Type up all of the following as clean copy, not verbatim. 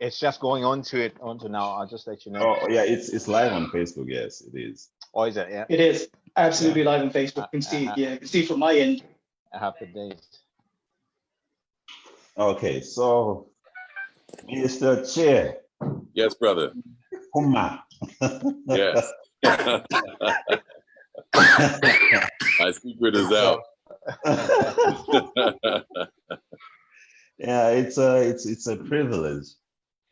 it's just going on to it onto now. I'll just let you know. Oh yeah, it's live on Facebook. Yes, it is. Or is it? Yeah. It is Yeah. absolutely live on Facebook. You can see, yeah, you can see from my end. Happy days. Okay, so Mr. Chair, Yes, brother. Kuma. Yes. My secret is out. Yeah, it's a privilege,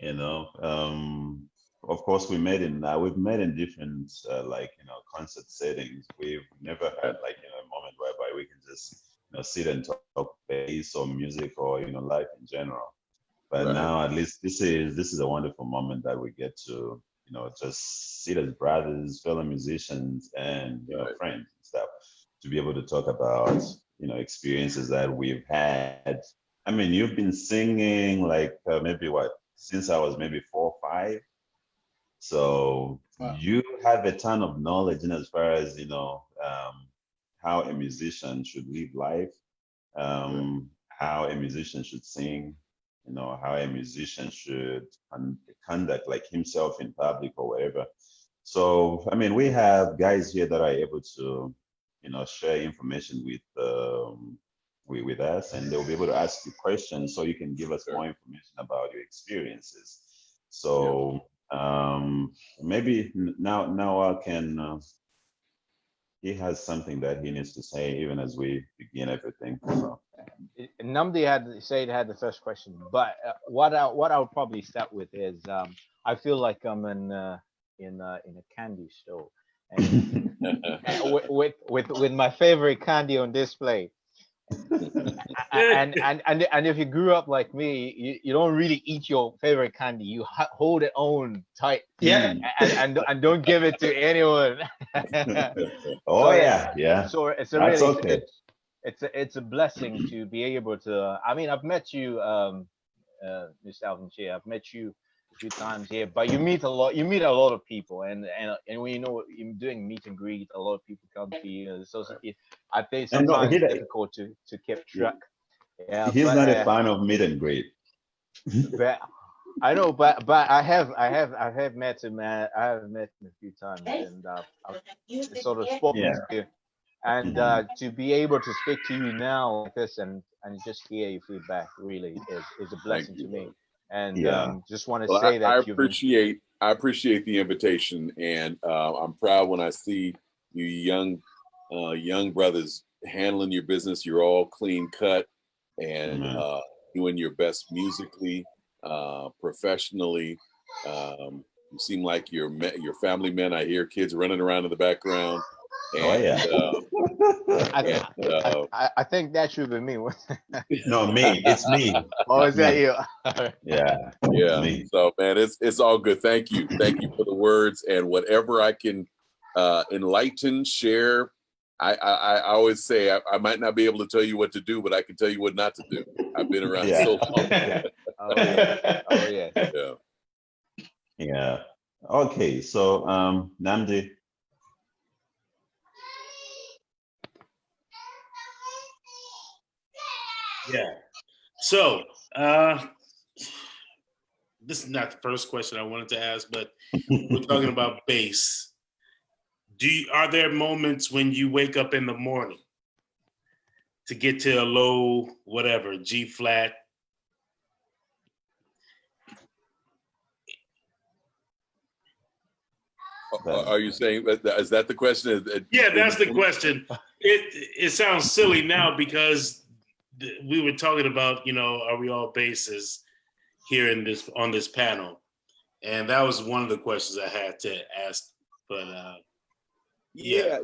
you know. Of course, we've met in different like concert settings. We've never had like a moment whereby we can just sit and talk bass or music or life in general. But Right. now at least this is a wonderful moment that we get to just sit as brothers, fellow musicians, and Right. friends and stuff to be able to talk about experiences that we've had. I mean, you've been singing like maybe what since I was maybe 4 or 5. So Wow. you have a ton of knowledge in as far as how a musician should live life, how a musician should sing, how a musician should conduct like himself in public or whatever. So I mean, we have guys here that are able to share information with us, and they'll be able to ask you questions so you can give us more information about your experiences. So maybe now I can he has something that he needs to say even as we begin everything. So. N'namdi had the first question, but what I would probably start with is I feel like I'm in a candy store, and with my favorite candy on display. And if you grew up like me, you don't really eat your favorite candy. You hold it on tight. Yeah. And don't give it to anyone. Oh yeah. So it's a That's really okay. it's a blessing to be able to. I mean, I've met you, Mr. Alvin Chea. I've met you a few times here, but you meet a lot. You meet a lot of people, and when you're doing meet and greet, a lot of people come to you. So I think And no, sometimes it's difficult to keep track. Yeah, he's but not a fan of meet and greet. but I know, but I have met him. I have met him a few times, and I've sort of spoken Yeah. to you. And to be able to speak to you now like this and just hear your feedback really is a blessing to me. And just want to Well, say that I appreciate the invitation, and I'm proud when I see you young brothers handling your business. You're all clean cut and doing your best musically, professionally. You seem like you're family men. I hear kids running around in the background. And, I think that should be me. No, me. It's me. Oh, is that you? Yeah. Yeah. So man, it's all good. Thank you for the words, and whatever I can enlighten, share. I always say I might not be able to tell you what to do, but I can tell you what not to do. I've been around so long. Oh yeah. Oh yeah. Yeah. Yeah. Okay. So N'namdi. Yeah. So this is not the first question I wanted to ask, but we're talking about bass. Are there moments when you wake up in the morning to get to a low, whatever, G flat? Are you saying is that the question? Yeah, that's the question. It sounds silly now because we were talking about, are we all bases here on this panel? And that was one of the questions I had to ask. But yeah,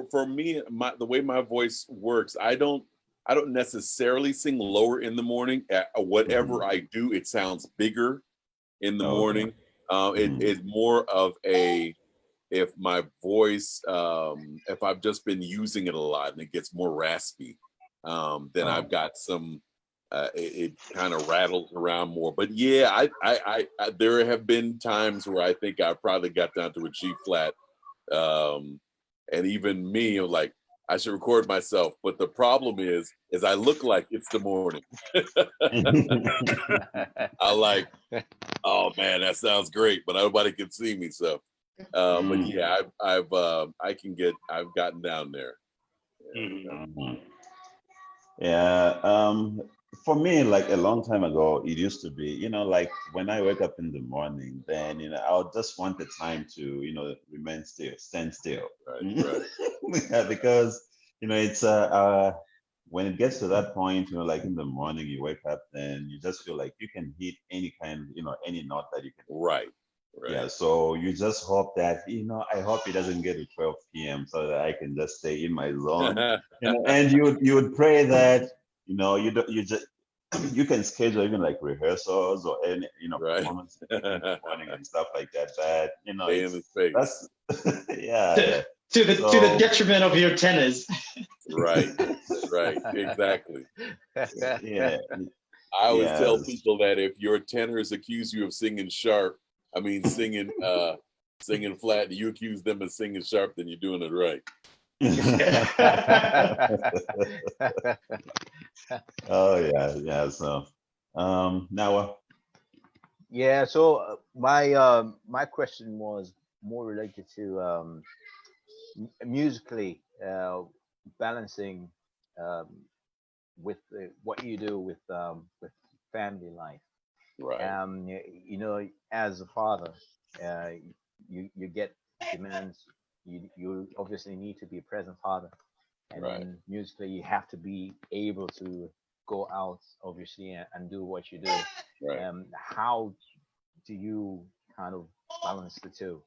for me, the way my voice works, I don't necessarily sing lower in the morning. Whatever I do, it sounds bigger in the morning. It's more of if my voice, if I've just been using it a lot and it gets more raspy, then I've got some. It kind of rattles around more. But yeah, I there have been times where I think I probably got down to a G flat, and even me, like I should record myself. But the problem is I look like it's the morning. I like, oh man, that sounds great, but nobody can see me. So, but yeah, I've gotten down there. Yeah. For me, like a long time ago, it used to be, like when I wake up in the morning, then, I'll just want the time to, stand still. Right. Yeah, because, it's, when it gets to that point, like in the morning, you wake up, then you just feel like you can hit any kind, any note that you can. Right. Yeah. So you just hope that, I hope it doesn't get to 12 p.m. so that I can just stay in my zone. And you would pray that, you can schedule even like rehearsals or any, Right. performance in the morning and stuff like that. But, Stay in the space. That's, yeah. To the detriment of your tenors. Right. Exactly. Yeah. I always tell people that if your tenors accuse you of singing sharp, singing flat, and you accuse them of singing sharp, then you're doing it right. Oh yeah. So, now. Yeah. So my question was more related to musically balancing with what you do with family life. Right. As a father, you get demands. You obviously need to be a present father, and Right. then musically you have to be able to go out, obviously, and do what you do. Right. How do you kind of balance the two?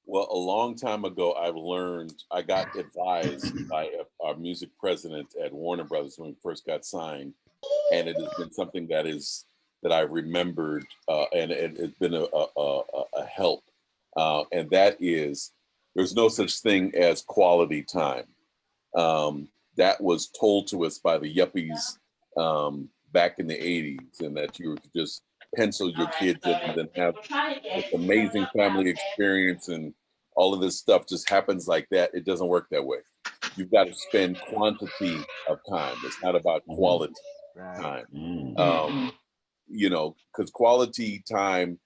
Well, a long time ago, I got advised by our music president at Warner Brothers when we first got signed, and it has been something that I've remembered, and it's been a help, and that is there's no such thing as quality time. That was told to us by the yuppies back in the 80s, and that you could just pencil your kids in and then have this amazing family experience and all of this stuff just happens like that. It doesn't work that way. You've got to spend quantity of time. It's not about quality time. Because quality time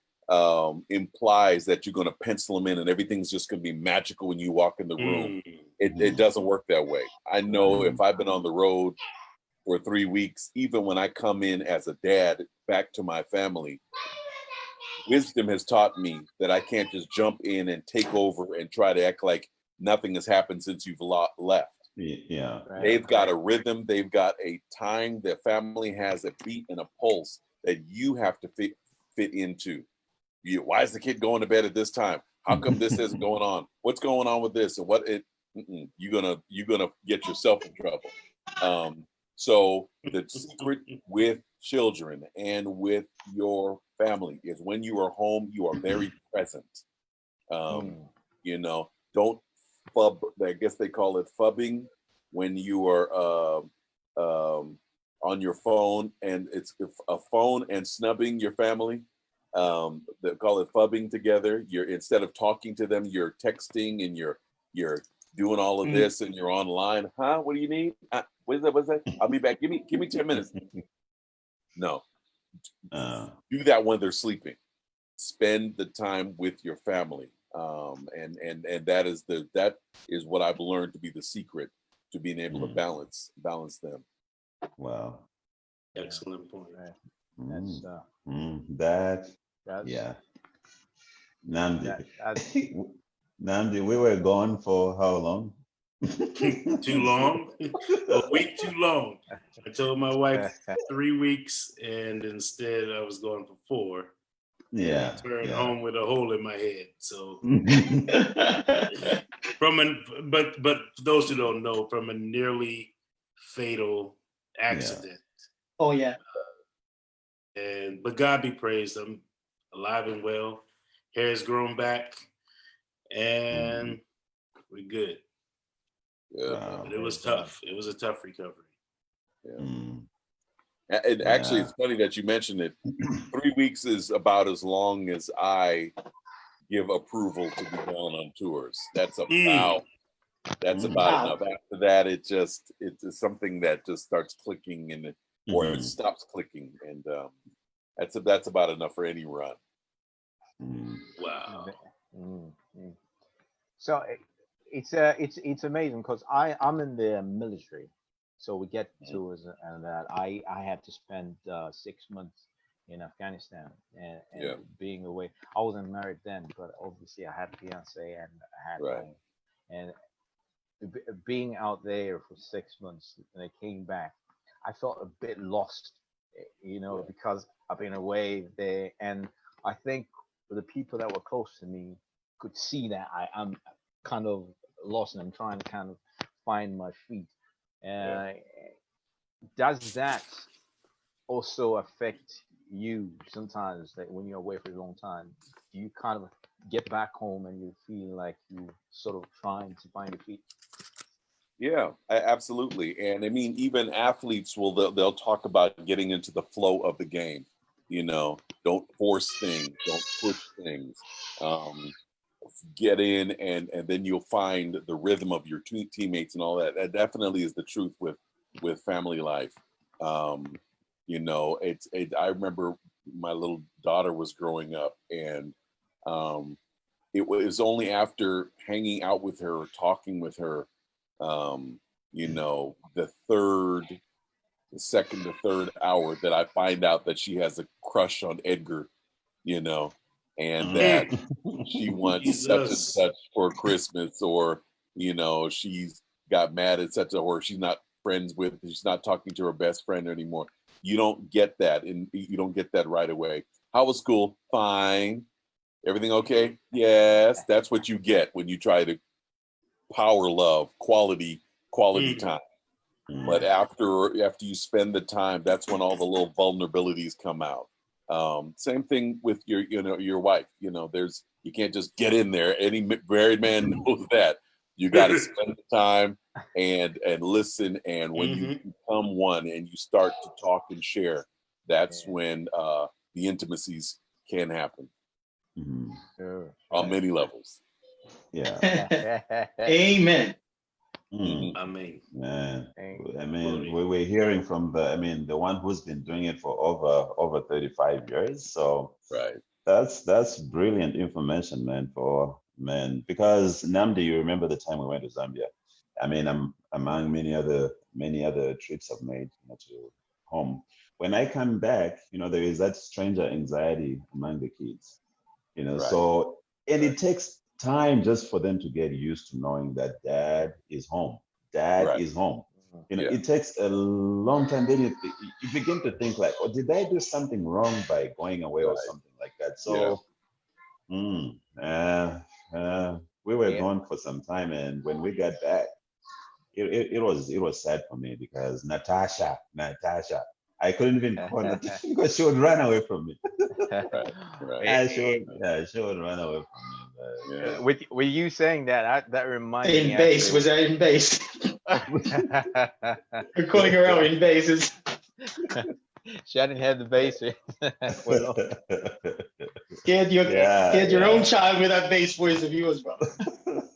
implies that you're going to pencil them in and everything's just going to be magical when you walk in the room. It doesn't work that way. I know if I've been on the road for 3 weeks, even when I come in as a dad back to my family, wisdom has taught me that I can't just jump in and take over and try to act like nothing has happened since you've left. Yeah. They've got a rhythm. They've got a time. Their family has a beat and a pulse that you have to fit into. Why is the kid going to bed at this time? How come this isn't going on? What's going on with this? And you're gonna get yourself in trouble. So the secret with children and with your family is when you are home, you are very present. Don't fub. I guess they call it fubbing when you are on your phone, and it's a phone and snubbing your family. They call it fubbing together. You're instead of talking to them, you're texting and you're doing all of this and you're online. Huh? What do you need? What's that? I'll be back. Give me 10 minutes. No. Do that when they're sleeping. Spend the time with your family. And that is what I've learned to be the secret to being able to balance them. Wow. Excellent point. That's yeah. N'namdi, we were gone for how long? Too long? A week too long. I told my wife 3 weeks, and instead I was going for 4. Yeah. I returned home with a hole in my head. So but those who don't know, from a nearly fatal accident. Oh yeah. But God be praised, I'm alive and well. Hair's grown back, and we're good. Yeah. But it was tough. It was a tough recovery. Yeah. And actually, it's funny that you mentioned it. 3 weeks is about as long as I give approval to be going on tours. That's about That's Mm. about enough. After that, it's something that just starts clicking or it stops clicking, and that's about enough for any run. Wow. So it's amazing because I'm in the military, so we get tours and that I had to spend 6 months in Afghanistan and being away. I wasn't married then, but obviously I had a fiance and I had home. And being out there for 6 months and I came back, I felt a bit lost, because I've been away there, and I think the people that were close to me could see that I'm kind of lost and I'm trying to kind of find my feet. Does that also affect you sometimes, that when you're away for a long time, do you kind of get back home and you feel like you sort of trying to find your feet? Yeah, absolutely. And I mean, even athletes they'll talk about getting into the flow of the game. Don't force things, don't push things. Get in, and then you'll find the rhythm of your teammates and all that. That definitely is the truth with family life. I remember my little daughter was growing up, and it was only after hanging out with her or talking with her, the second to third hour, that I find out that she has a crush on Edgar, and that she wants such and such for Christmas, or she's got mad at such or she's not she's not talking to her best friend anymore. You don't get that, and you don't get that right away. How was school? Fine. Everything okay? Yes. That's what you get when you try to power love quality time. But after you spend the time, that's when all the little vulnerabilities come out. Same thing with your wife. You can't just get in there. Any married man knows that. You got to spend the time and listen. And when you become one and you start to talk and share, that's when the intimacies can happen. On many levels. Yeah. Amen. Amen. Man, I mean, we're hearing from the one who's been doing it for over 35 years. So that's brilliant information, man, because N'namdi, you remember the time we went to Zambia. I mean, I'm among many other trips I've made to home. When I come back, there is that stranger anxiety among the kids, so, and it takes time just for them to get used to knowing that dad is home. Is home. It takes a long time. Then you begin to think like, oh, did I do something wrong by going away or something like that? So, we were gone for some time, and when we got back, it was sad for me because Natasha, I couldn't even call Natasha because she would run away from me. She would run away from me. With you saying that reminds me. In base, was that in base? We're calling her out in bases. She hadn't had the base. Scared your own child with that bass voice of yours, bro.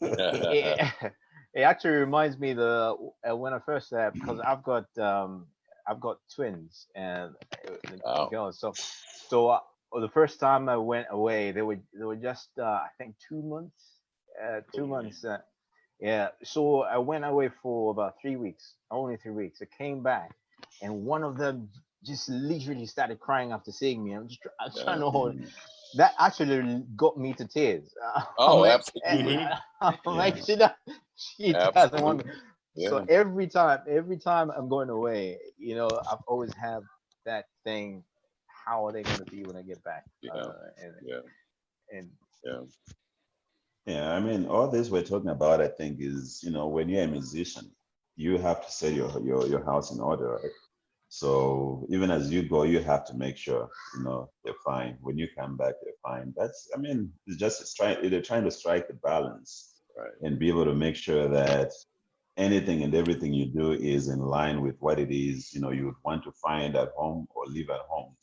It actually reminds me when I first because I've got twins and girls. So the first time I went away, they were just I think 2 months. 2 months. So I went away for about 3 weeks, only 3 weeks. I came back, and one of them just literally started crying after seeing me. I'm trying to hold. That actually got me to tears. Absolutely. I'm like, she doesn't want me. So every time I'm going away, I've always have that thing. How are they going to be when I get back? Yeah, I mean, all this we're talking about, I think, is when you're a musician, you have to set your house in order, right? So even as you go, you have to make sure they're fine. When you come back, they're fine. They're trying to strike the balance, and be able to make sure that anything and everything you do is in line with what it is you would want to find at home or live at home.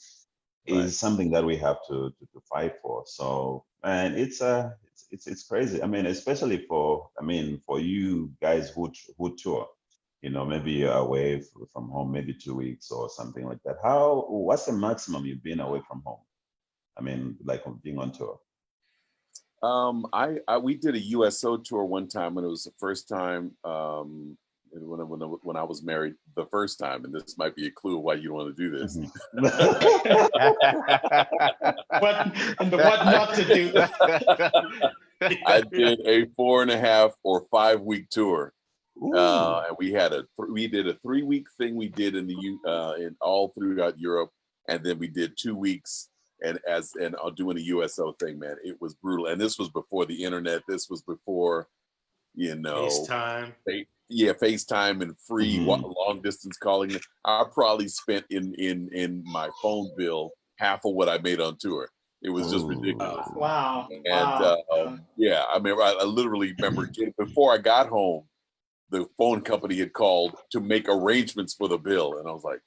Is something that we have to fight for. So, and it's it's crazy. I mean, especially for you guys who tour, maybe you're away from home maybe 2 weeks or something like that. What's the maximum you've been away from home? I mean, like being on tour. We did a USO tour one time, and it was the first time when I was married, the first time, and this might be a clue why you don't want to do this. What not to do. I did a 4.5 or 5 week tour, and we did a 3-week thing. We did in all throughout Europe, and then we did 2 weeks. And doing a USO thing, man, it was brutal. And this was before the internet. This was before, FaceTime. FaceTime and free long distance calling. I probably spent in my phone bill half of what I made on tour. It was just ridiculous. Wow. And I mean, I literally remember before I got home, the phone company had called to make arrangements for the bill, and I was like,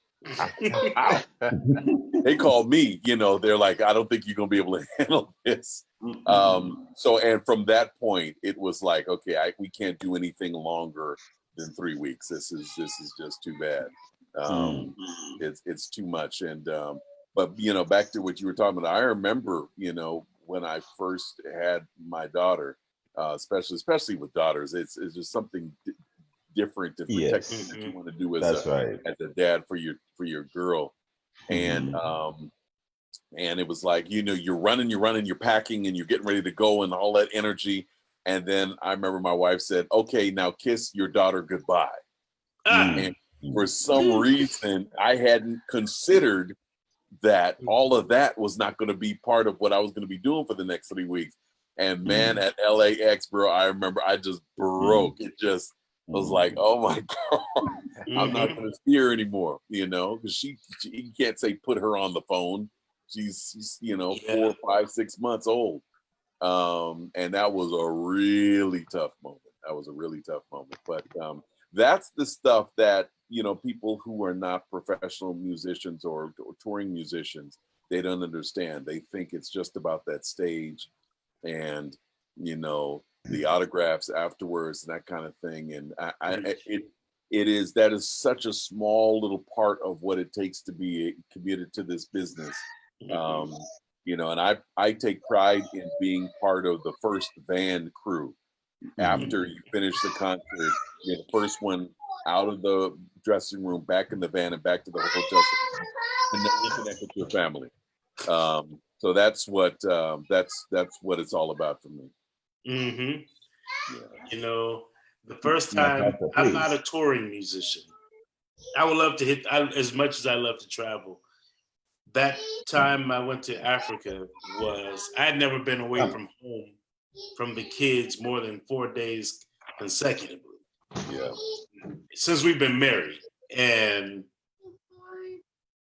they called me, they're like, I don't think you're gonna be able to handle this. And from that point, it was like, okay, we can't do anything longer than 3 weeks. This is just too bad. It's too much. And but back to what you were talking about, I remember, when I first had my daughter, especially with daughters, it's just something different to protect that you want to do as a dad for your girl. And and it was like, you're running, you're packing, and you're getting ready to go, and all that energy. And then I remember my wife said, okay, now kiss your daughter goodbye. And for some reason I hadn't considered that all of that was not going to be part of what I was going to be doing for the next 3 weeks. And man, at LAX, bro, I remember I just broke. It just was like, oh my God, I'm not going to see her anymore, because she can't say put her on the phone. She's 4, 5, 6 months old. And that was a really tough moment. But that's the stuff that, people who are not professional musicians or touring musicians, they don't understand. They think it's just about that stage and, the autographs afterwards and that kind of thing. And that is such a small little part of what it takes to be committed to this business. And I take pride in being part of the first van crew. After you finish the concert, you're the first one out of the dressing room, back in the van, and back to the hotel, and then reconnect with your family. So that's what it's all about for me. The first time, I'm not a touring musician. I would love to hit as much as I love to travel. That time I went to Africa I had never been away from home, from the kids, more than 4 days consecutively. Yeah. Since we've been married, and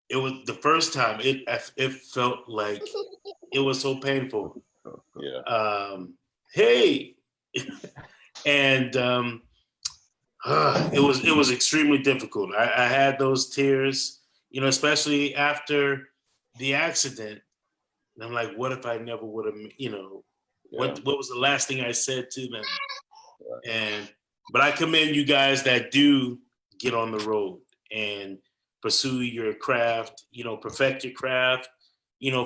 it was the first time. It felt like it was so painful. Yeah. Hey, and it was extremely difficult. I had those tears, especially after the accident. And I'm like, what if I never would have, what was the last thing I said to them? But I commend you guys that do get on the road and pursue your craft, perfect your craft,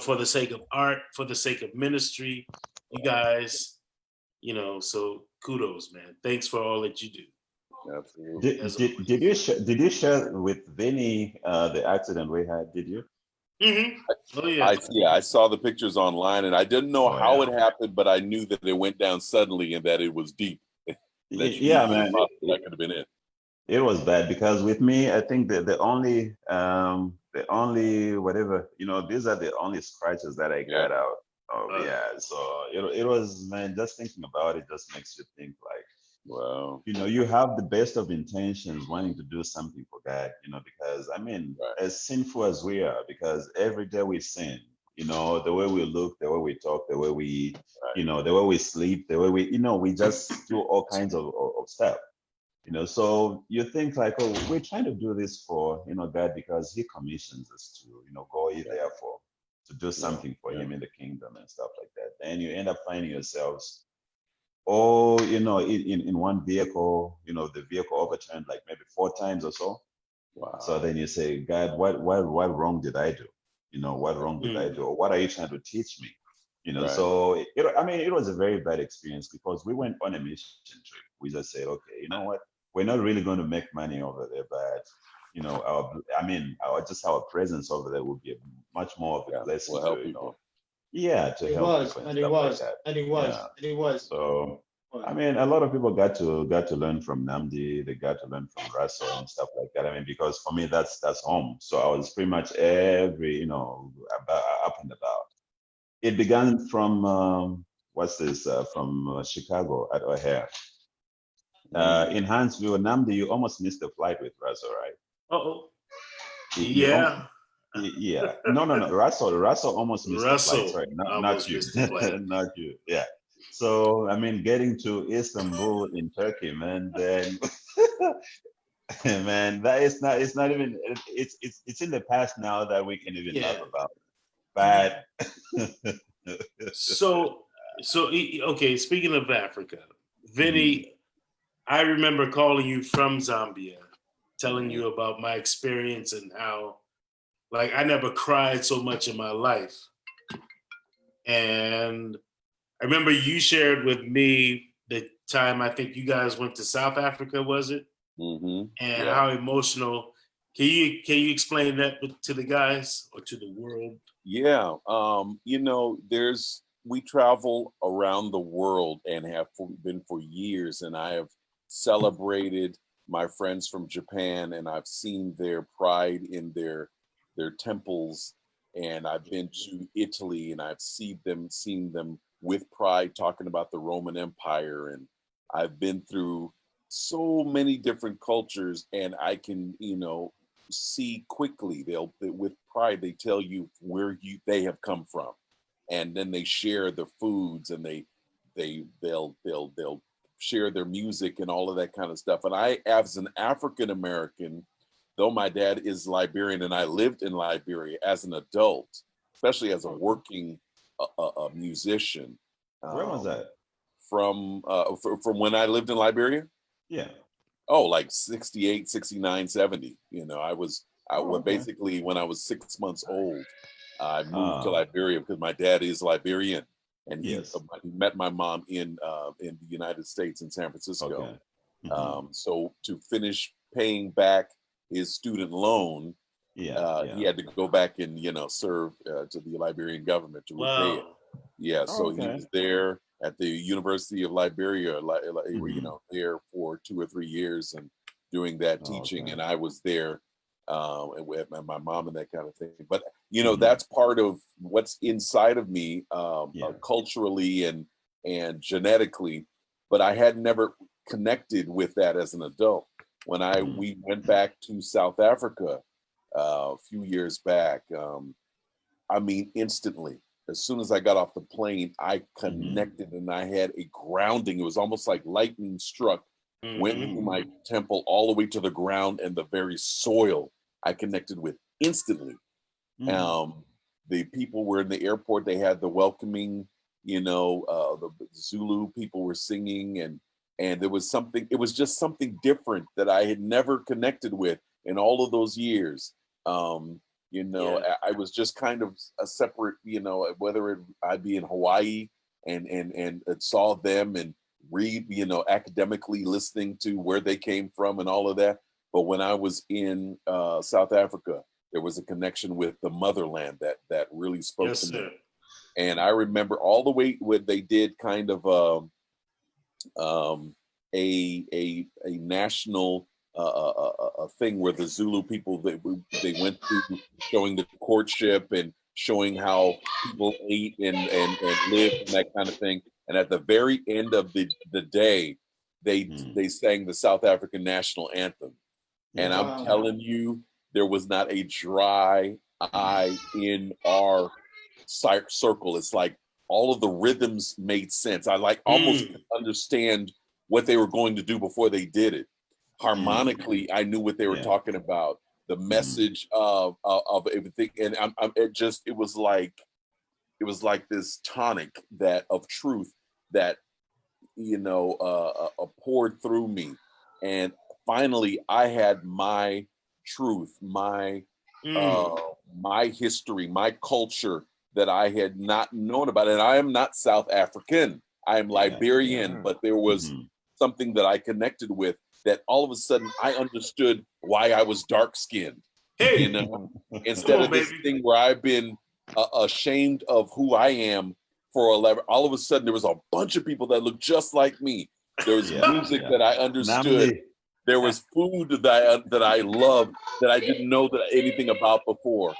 for the sake of art, for the sake of ministry. You guys, so kudos, man. Thanks for all that you do. Absolutely. Did you share with Vinny the accident we had? Did you? Oh yeah. I saw the pictures online, and I didn't know how it happened, but I knew that it went down suddenly and that it was deep. Yeah, man. That could have been it. It was bad because with me, I think that the only whatever, these are the only scratches that I got out. So it was, man, just thinking about it just makes you think like, wow, you have the best of intentions wanting to do something for God, because I mean, as sinful as we are, because every day we sin, the way we look, the way we talk, the way we eat, the way we sleep, the way we just do all kinds of stuff. So you think like, oh, we're trying to do this for, God, because he commissions us to, go therefore to do something for him in the kingdom and stuff like that. and you end up finding yourselves, oh, in one vehicle, the vehicle overturned like maybe 4 times or so. Wow. So then you say, God, what wrong did I do? What wrong did I do? Or what are you trying to teach me? Right. So it was a very bad experience because we went on a mission trip. We just said, okay, you know what? We're not really going to make money over there, but our presence over there would be much more of a blessing will help to, people. to It help was, people and and it stuff like was, that. and it was, Yeah. and it was. So a lot of people got to learn from N'namdi. They got to learn from Russell and stuff like that. Because for me, that's home. So I was pretty much up and about. It began from from Chicago at O'Hare. In Huntsville, N'namdi, you almost missed the flight with Russell, right? Oh, Yeah. yeah. Yeah. No. Russell almost missed the flight. Sorry, not almost you. missed the flight. Not you. Yeah. So getting to Istanbul in Turkey, man, then man, that is not. It's not even. It's in the past now that we can even laugh about. But So, okay. Speaking of Africa, Vinny, Mhm. I remember calling you from Zambia, telling you about my experience and how, like, I never cried so much in my life. And I remember you shared with me the time I think you guys went to South Africa, was it? Mm-hmm. And how emotional. Can you explain that to the guys or to the world? Yeah. We travel around the world and have been for years, and I have celebrated my friends from Japan, and I've seen their pride in their temples, and I've been to Italy, and I've seen them with pride talking about the Roman Empire, and I've been through so many different cultures, and I can see quickly. With pride they tell you where they have come from, and then they share the foods, and they'll share their music and all of that kind of stuff. And I, as an African American, though my dad is Liberian and I lived in Liberia as an adult, especially as a working a musician. Where was that? From when I lived in Liberia? Yeah. Oh, like 68, 69, 70. Basically when I was 6 months old, I moved to Liberia because my dad is Liberian, and he met my mom in the United States in San Francisco. Okay. Mm-hmm. So to finish paying back his student loan, he had to go back and serve to the Liberian government to repay it. Yeah, so he was there at the University of Liberia, there for 2 or 3 years and doing that teaching, and I was there with my mom and that kind of thing. But that's part of what's inside of me, culturally and genetically. But I had never connected with that as an adult. When we went back to South Africa a few years back, instantly. As soon as I got off the plane, I connected and I had a grounding. It was almost like lightning struck, went through my temple all the way to the ground, and the very soil I connected with instantly. The people were in the airport. They had the welcoming, the Zulu people were singing, and there was something, it was just something different that I had never connected with in all of those years. I was just kind of a separate, whether I'd be in Hawaii and saw them and read, academically listening to where they came from and all of that. But when I was in South Africa, there was a connection with the motherland that really spoke to me. And I remember all the way when they did kind of a national a thing where the Zulu people they went through showing the courtship and showing how people ate and lived and that kind of thing. And at the very end of the day, they sang the South African national anthem. And I'm telling you, there was not a dry eye in our circle. It's like all of the rhythms made sense. I almost understand what they were going to do before they did it. Harmonically, I knew what they were talking about. The message of everything, and it was like it was like this tonic that of truth that poured through me, and finally I had my truth, my my history, my culture that I had not known about. And I am not South African, I am Liberian, but there was something that I connected with, that all of a sudden I understood why I was dark skinned. Hey, Instead of this thing where I've been ashamed of who I am for 11, all of a sudden there was a bunch of people that looked just like me. There was music that I understood. N'namdi. There was food that I loved that I didn't know anything about before.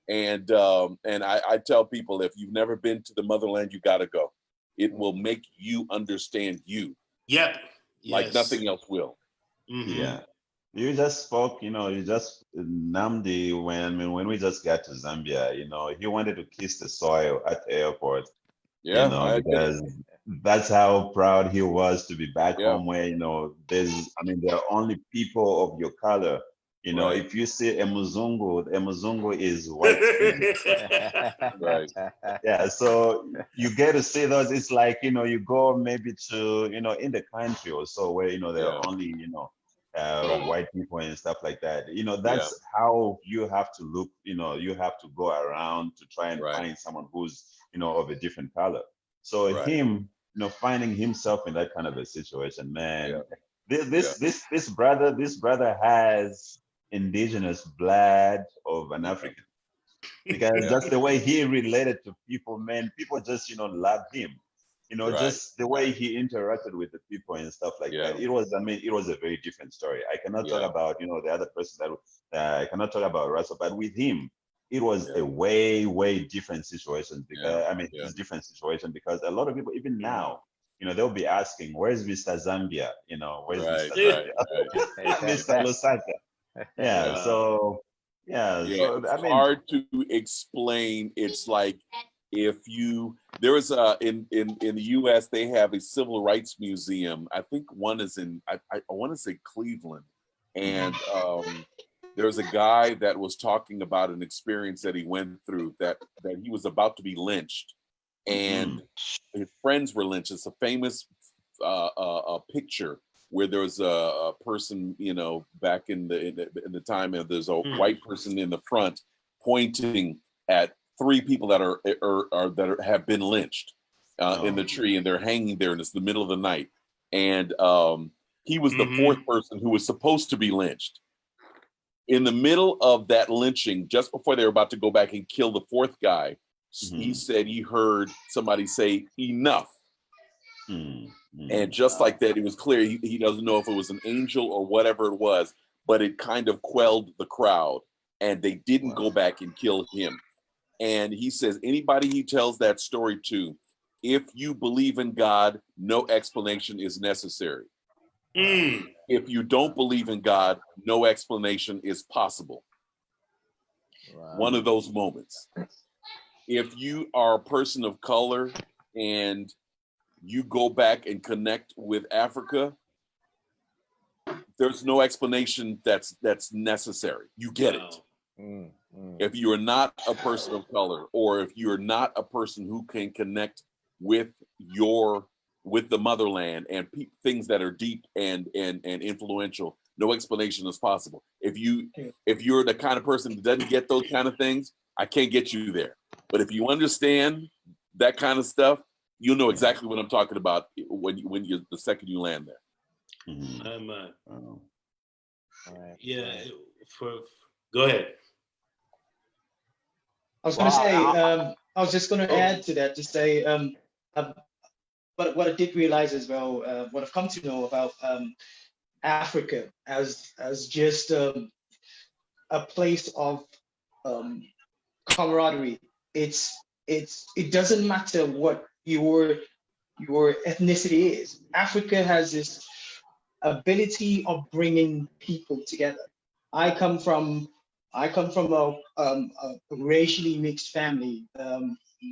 And I tell people, if you've never been to the motherland, you got to go. It will make you understand you. Yep. Like nothing else will. Yeah. You just spoke, N'namdi, when we just got to Zambia, he wanted to kiss the soil at the airport. Yeah, because that's how proud he was to be back home where, there are only people of your color. If you see a Muzungu is white skin. Right. Yeah, so you get to see those. It's like, you go maybe to, in the country or so where, there are only, white people and stuff like that. That's how you have to look, you have to go around to try and find someone who's, of a different color. So him, finding himself in that kind of a situation, man, this brother has indigenous blood of an African, because that's the way he related to people, man. People just, loved him. Just the way he interacted with the people and stuff like that. It was a very different story. I cannot talk about, the other person that I cannot talk about Russell, but with him, it was a way, way different situation. Because it's a different situation because a lot of people, even now, they'll be asking, where's Mr. Zambia? Where's Mr. Zambia? Mr. Lusaka. Yeah. So, so, it's hard to explain. It's like, there is in the U.S. they have a civil rights museum. I think one is in I want to say Cleveland, and there's a guy that was talking about an experience that he went through that he was about to be lynched, and his friends were lynched. It's a famous picture where there was a person, back in the time, and there's a white person in the front pointing at 3 people that have been lynched in the tree, and they're hanging there, and it's the middle of the night. And he was the 4th person who was supposed to be lynched. In the middle of that lynching, just before they were about to go back and kill the 4th guy, he said he heard somebody say, "Enough." And just like that, it was clear he doesn't know if it was an angel or whatever it was, but it kind of quelled the crowd, and they didn't go back and kill him. And he says, anybody he tells that story to, if you believe in God, no explanation is necessary. If you don't believe in God, no explanation is possible. One of those moments. If you are a person of color and you go back and connect with Africa, there's no explanation that's necessary. You get it. If you are not a person of color, or if you're not a person who can connect with the motherland and things that are deep and influential, no explanation is possible. If you're the kind of person that doesn't get those kind of things, I can't get you there. But if you understand that kind of stuff, you'll know exactly what I'm talking about when you the second you land there. Go ahead. I was going to say, I was just going to add to that to say, but what I did realize as well, what I've come to know about Africa as just a place of camaraderie. It doesn't matter what your ethnicity is. Africa has this ability of bringing people together. I come from a racially mixed family.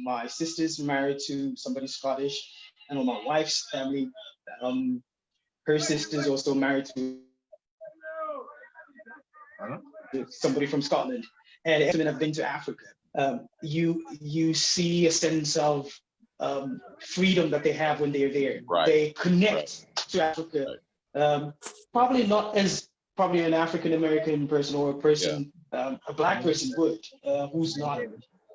My sister's married to somebody Scottish, and on my wife's family, her sister's also married to somebody from Scotland. And I've been to Africa. You see a sense of freedom that they have when they're there. Right. They connect to Africa. Probably not as probably an African American person or a person, a black person would, who's not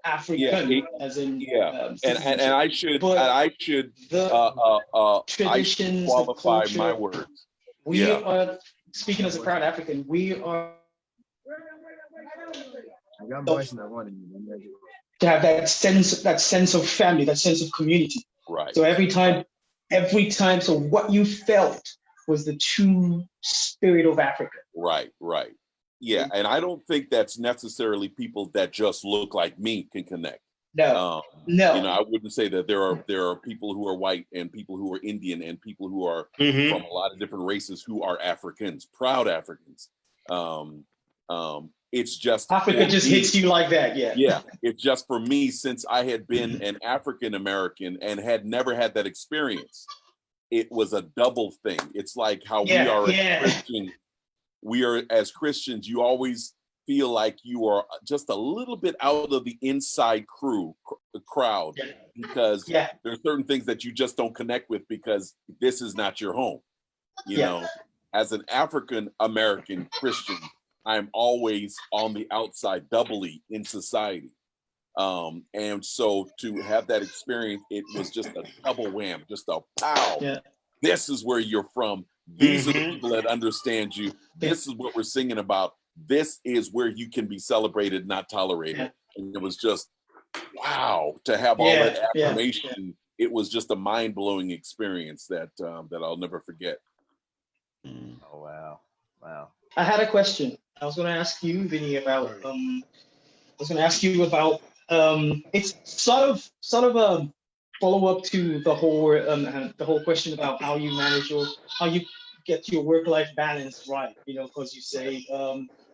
African, as in and citizenship. I should But I should traditions, the qualify culture, my words. we are, speaking as a proud African, we are to have that sense of family, that sense of community. Right. So every time, so what you felt was the true spirit of Africa. Right. Yeah, and I don't think that's necessarily people that just look like me can connect. No. I wouldn't say that there are people who are white and people who are Indian and people who are from a lot of different races who are Africans, proud Africans. It's just Africa just hits you like that, yeah. Yeah, it's just for me, since I had been an African American and had never had that experience. It was a double thing. It's like how we are as Christian. We are as Christians. You always feel like you are just a little bit out of the inside crowd, because there are certain things that you just don't connect with because this is not your home. You know, as an African American Christian, I'm always on the outside, doubly in society. And so to have that experience, it was just a double wham, just a pow. Yeah. This is where you're from. These are the people that understand you. This is what we're singing about. This is where you can be celebrated, not tolerated. Yeah. And it was just, wow, to have all that affirmation. It was just a mind-blowing experience that I'll never forget. Oh, wow. I had a question. I was going to ask you, Vinny, about it's sort of a follow-up to the whole question about how you get your work-life balance right, because you say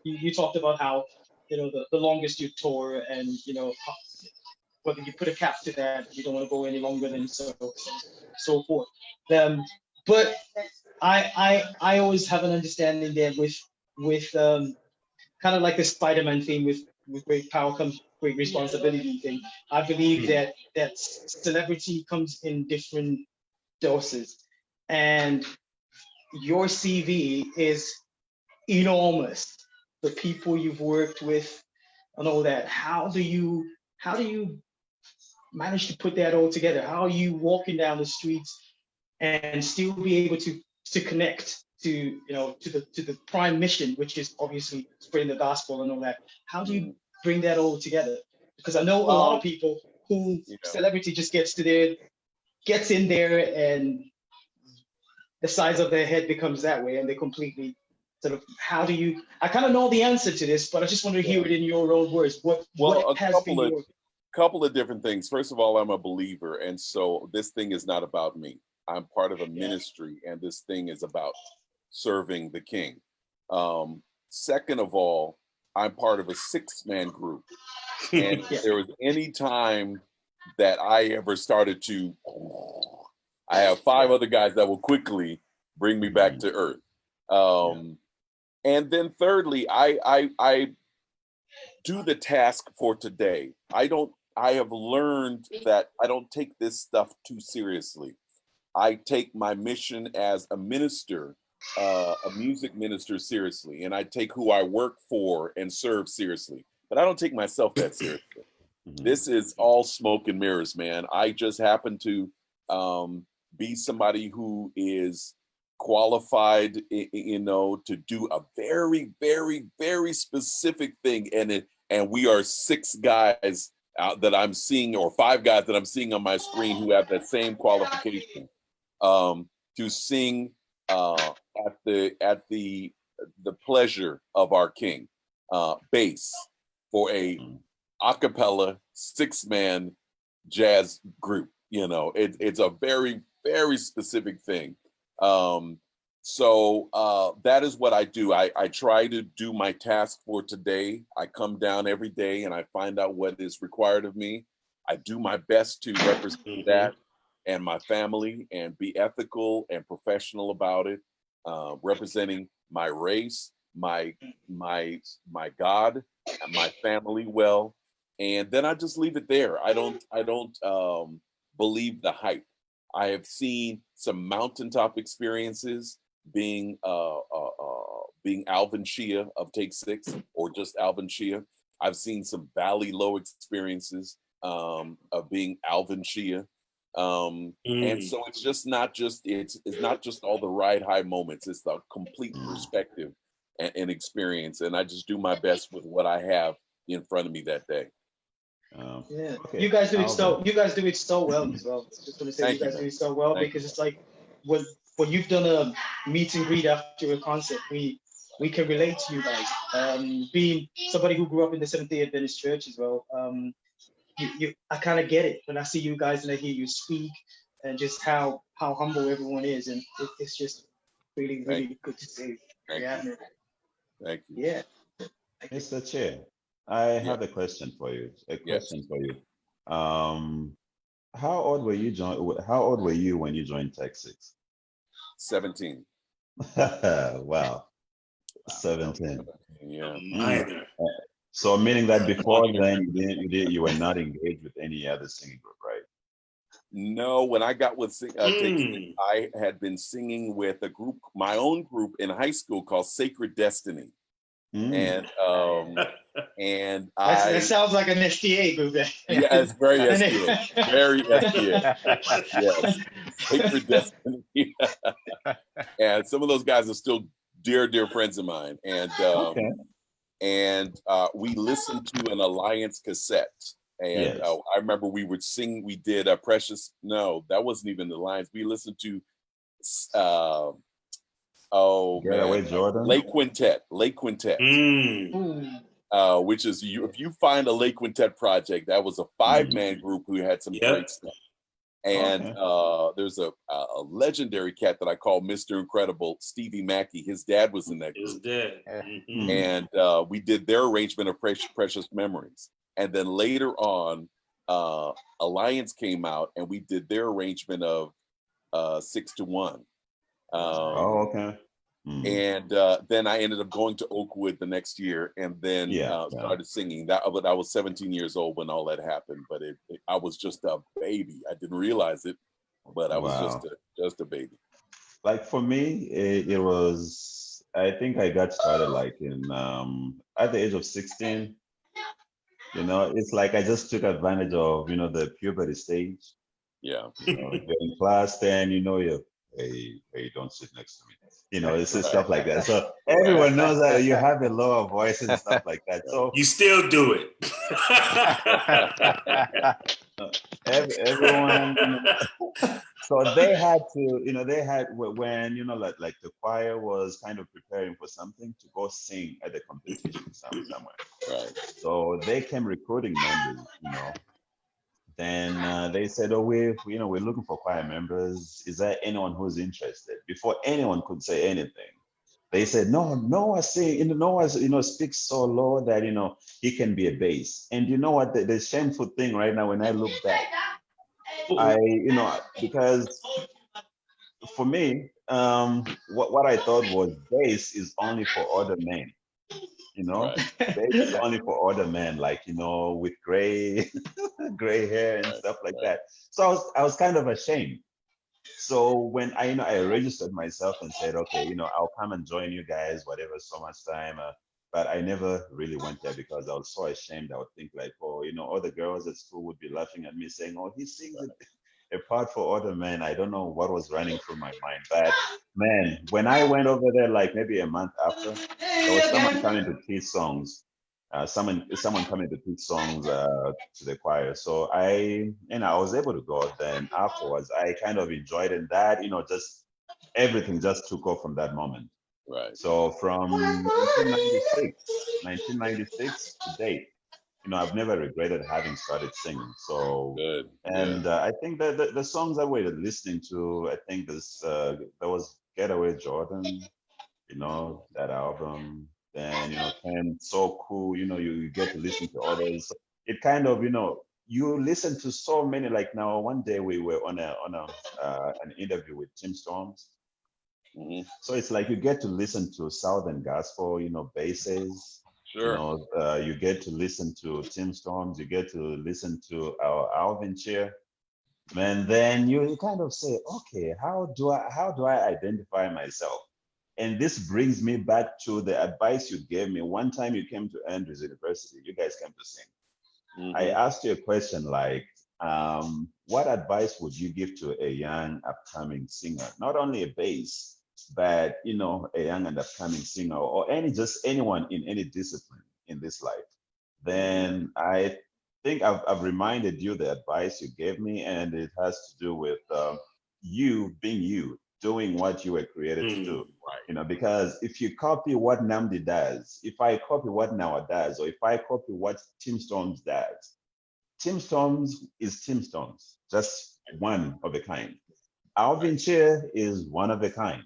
you talked about how the longest you tour, and whether you put a cap to that, you don't want to go any longer than so forth. But I always have an understanding that with kind of like the Spider-Man thing, with great power comes great responsibility thing. I believe that celebrity comes in different doses, and your CV is enormous. The people you've worked with and all that. How do you manage to put that all together? How are you walking down the streets and still be able to connect to the prime mission, which is obviously spreading the gospel and all that? How do you bring that all together? Because I know a lot of people who celebrity just gets in there, and the size of their head becomes that way, and they completely sort of, I kind of know the answer to this, but I just want to hear it in your own words. What has been your... couple of different things. First of all, I'm a believer, and so this thing is not about me. I'm part of a ministry, and this thing is about serving the King. Second of all, I'm part of a 6-man group, and if there was any time that I ever started to, I have 5 other guys that will quickly bring me back to earth. And then thirdly, I do the task for today. I have learned that I don't take this stuff too seriously. I take my mission as a minister, a music minister, seriously, and I take who I work for and serve seriously. But I don't take myself that seriously. This is all smoke and mirrors, man. I just happen to be somebody who is qualified, to do a very, very, very specific thing, and we are 6 guys that I'm seeing, or 5 guys that I'm seeing on my screen who have that same qualification to sing at the pleasure of our King, bass for a acapella 6-man jazz group. It's a very, very specific thing. So that is what I do. I try to do my task for today. I come down every day and I find out what is required of me. I do my best to represent that and my family and be ethical and professional about it, representing my race, my God, my family well, and then I just leave it there. I don't believe the hype. I have seen some mountaintop experiences being Alvin Chea of Take Six, or just Alvin Chea. I've seen some valley low experiences of being Alvin Chea. And so it's just not just it's not just all the ride high moments. It's the complete perspective and experience. And I just do my best with what I have in front of me that day. Yeah, Okay, you guys do it Alvin. you guys do it so well as well. Just want to say Thank you guys you. do it so well Thank because it's like when you've done a meet and greet after a concert, we can relate to you guys. Being somebody who grew up in the Seventh-day Adventist Church as well, I kind of get it when I see you guys and I hear you speak and just how humble everyone is, and it's just really good to see. Thank Yeah, you. Thank you. yeah. Mr. Chair, I have a question for you. How old were you when you joined Tech Six? 17. Wow, 17. Yeah. Minor. So meaning that before then you were not engaged with any other singing group, right? No, when I got with Take Six, I had been singing with a group, my own group in high school called Sacred Destiny. And That sounds like an STA group. yeah, it's very STA, very STA. Yes, Sacred Destiny. And some of those guys are still dear friends of mine. And we listened to an Alliance cassette. And Yes. I remember we would sing. We did a Precious. No, that wasn't even the Alliance. We listened to Getaway Jordan. Lake Quintet, which is if you find a Lake Quintet project, that was a 5-man group who had some great stuff. And there's a legendary cat that I call Mr. Incredible, Stevie Mackey. His dad was in that group. His dad. And we did their arrangement of Precious Memories. And then later on, Alliance came out and we did their arrangement of 6 to 1. And then I ended up going to Oakwood the next year and then started singing. But I was 17 years old when all that happened. But I was just a baby. I didn't realize it, but I was just a baby. Like for me, it was. I think I got started like in at the age of 16. You know, it's like I just took advantage of the puberty stage. Yeah. You're in class 10. Hey, don't sit next to me. It's stuff like that. So everyone knows that you have a lower voice and stuff like that. So you still do it. everyone. So they had to, when like the choir was kind of preparing for something to go sing at the competition somewhere. Right. So they came recruiting members. Then they said, "Oh, we're looking for choir members. Is there anyone who's interested?" Before anyone could say anything, they said, "Noah speaks so low that he can be a bass." And you know what? The shameful thing right now, when I look back, because for me, what I thought was bass is only for other men. Bass is only for other men, like with gray hair and stuff like that. So I was kind of ashamed. So when I registered myself and said, okay, I'll come and join you guys, whatever, so much time. But I never really went there because I was so ashamed. I would think like, all the girls at school would be laughing at me saying, "Oh, he sings a part for other men." I don't know what was running through my mind. But man, when I went over there, like maybe a month after, there was someone coming to teach songs. Someone coming to teach songs to the choir. So I was able to go. Then afterwards, I kind of enjoyed it. And that, just everything just took off from that moment. Right. So from 1996 to date, I've never regretted having started singing. So, good. And I think that the songs that we're listening to, I think there was Getaway Jordan, that album. Then, and so cool, you get to listen to others. It kind of, you listen to so many. Like now, one day we were on an interview with Tim Storms. Mm-hmm. So it's like you get to listen to Southern gospel, basses. Sure. You get to listen to Tim Storms, you get to listen to our Alvin Chea, and then you kind of say, okay, how do I identify myself? And this brings me back to the advice you gave me one time you came to Andrews University. You guys came to sing. I asked you a question like, what advice would you give to a young upcoming singer, not only a bass, but a young and upcoming singer, or just anyone in any discipline in this life? Then I think I've reminded you the advice you gave me, and it has to do with you being you, doing what you were created to do. Right. Because if you copy what N'namdi does, if I copy what Nawa does, or if I copy what Tim Storms does, Tim Storms is Tim Storms, just one of a kind. Alvin Chea is one of a kind.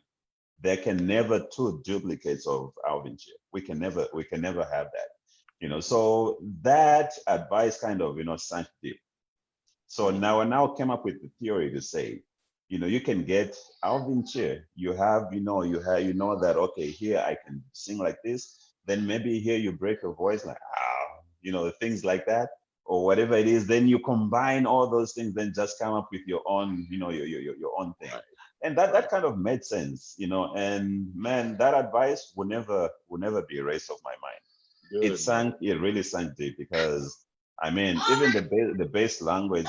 There can never two duplicates of Alvin Chea. We can never have that. So that advice kind of sank deep. So now I came up with the theory to say, you can get Alvin Chea. You know that, okay, here I can sing like this. Then maybe here you break your voice like, things like that, or whatever it is. Then you combine all those things, then just come up with your own, your own thing. Right. And that kind of made sense, and man, that advice will never be erased off my mind. Good. It really sank deep, because I mean, even the base language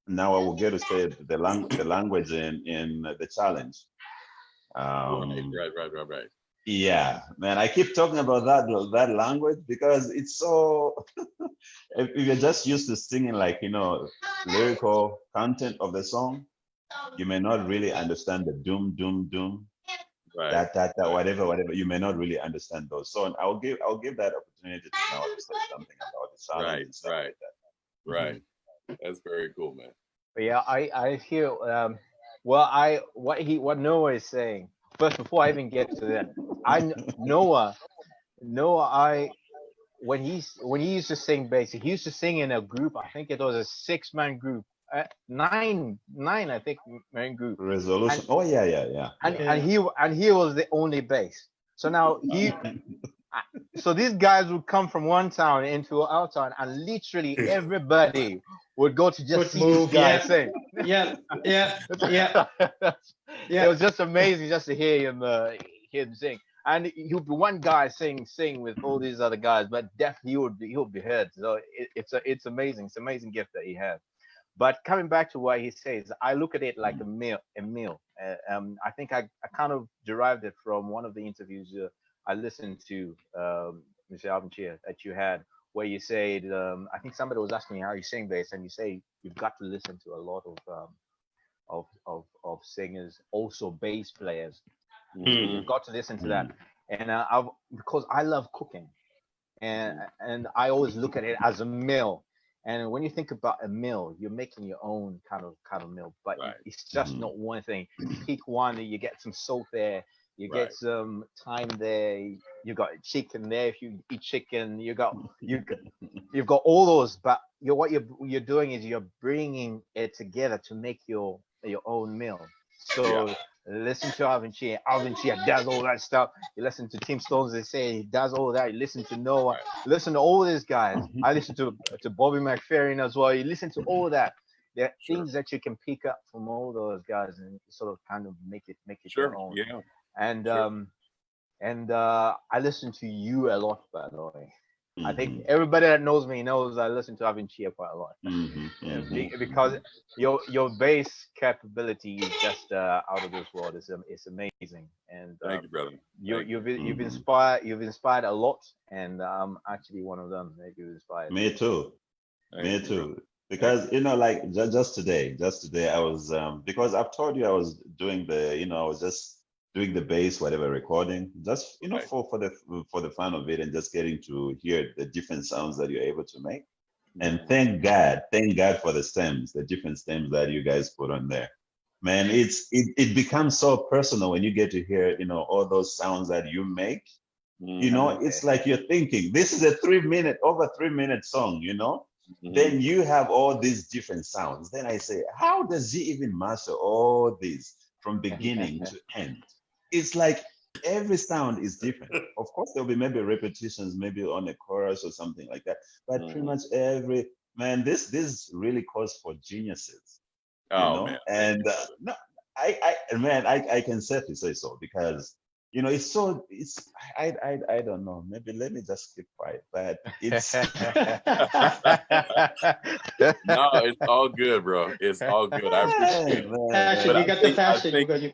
now I will get to say the language in the challenge. Right. Yeah, man, I keep talking about that language because it's so. If you're just used to singing like lyrical content of the song, you may not really understand the doom doom doom, Right. that whatever. You may not really understand those. So I'll give that opportunity to now to say something about the challenge and stuff like that. Right. That's very cool, man. But yeah, I hear what Noah is saying. First, before I even get to that, Noah, I when he used to sing bass, he used to sing in a group. I think it was a 6-man group, nine I think man group. Resolution. And, yeah. and he was the only bass. So now so these guys would come from one town into our town, and literally everybody would go to just see these guys sing. Yeah. It was just amazing just to hear him sing. And he'll be one guy sing with all these other guys, but definitely he would be heard. So it's amazing. It's an amazing gift that he has. But coming back to what he says, I look at it like a meal. I think I kind of derived it from one of the interviews I listened to, Mr. Alvin Chea, that you had, where you said, I think somebody was asking you how you sing bass, and you say you've got to listen to a lot of singers, also bass players. You've got to listen to that, and because I love cooking, and I always look at it as a meal. And when you think about a meal, you're making your own kind of meal, but it's just not one thing. You pick one, you get some salt there, you get some thyme there, you got chicken there. If you eat chicken, you've got all those. But what you're doing is you're bringing it together to make your own meal. So listen to Alvin Chea. Alvin Chea does all that stuff. You listen to Tim Stones, they say he does all that. You listen to Noah. Listen to all these guys. I listen to Bobby McFerrin as well. You listen to all that. There are things that you can pick up from all those guys and sort of kind of make it your own. Yeah. And I listen to you a lot, by the way. I think everybody that knows me knows I listen to Alvin Chea quite a lot. Because your bass capability is just out of this world. It's amazing, and thank you, brother. You've inspired a lot, and I'm actually one of them that you inspired. Me too. Because like just today I was because I've told you I was doing I was just doing the bass, whatever recording, just for the fun of it, and just getting to hear the different sounds that you're able to make. And thank God for the stems, the different stems that you guys put on there. Man, it becomes so personal when you get to hear all those sounds that you make. It's like you're thinking, this is a over 3-minute song. Then you have all these different sounds. Then I say, how does he even master all these from beginning to end? It's like every sound is different. Of course, there'll be maybe repetitions, maybe on a chorus or something like that. But pretty much every man, this really calls for geniuses, you know. Man. And no, I can safely say so because it's so I don't know. Maybe let me just keep quiet. But it's No, it's all good, bro. It's all good. I appreciate it. Passion, But you got the passion. You got your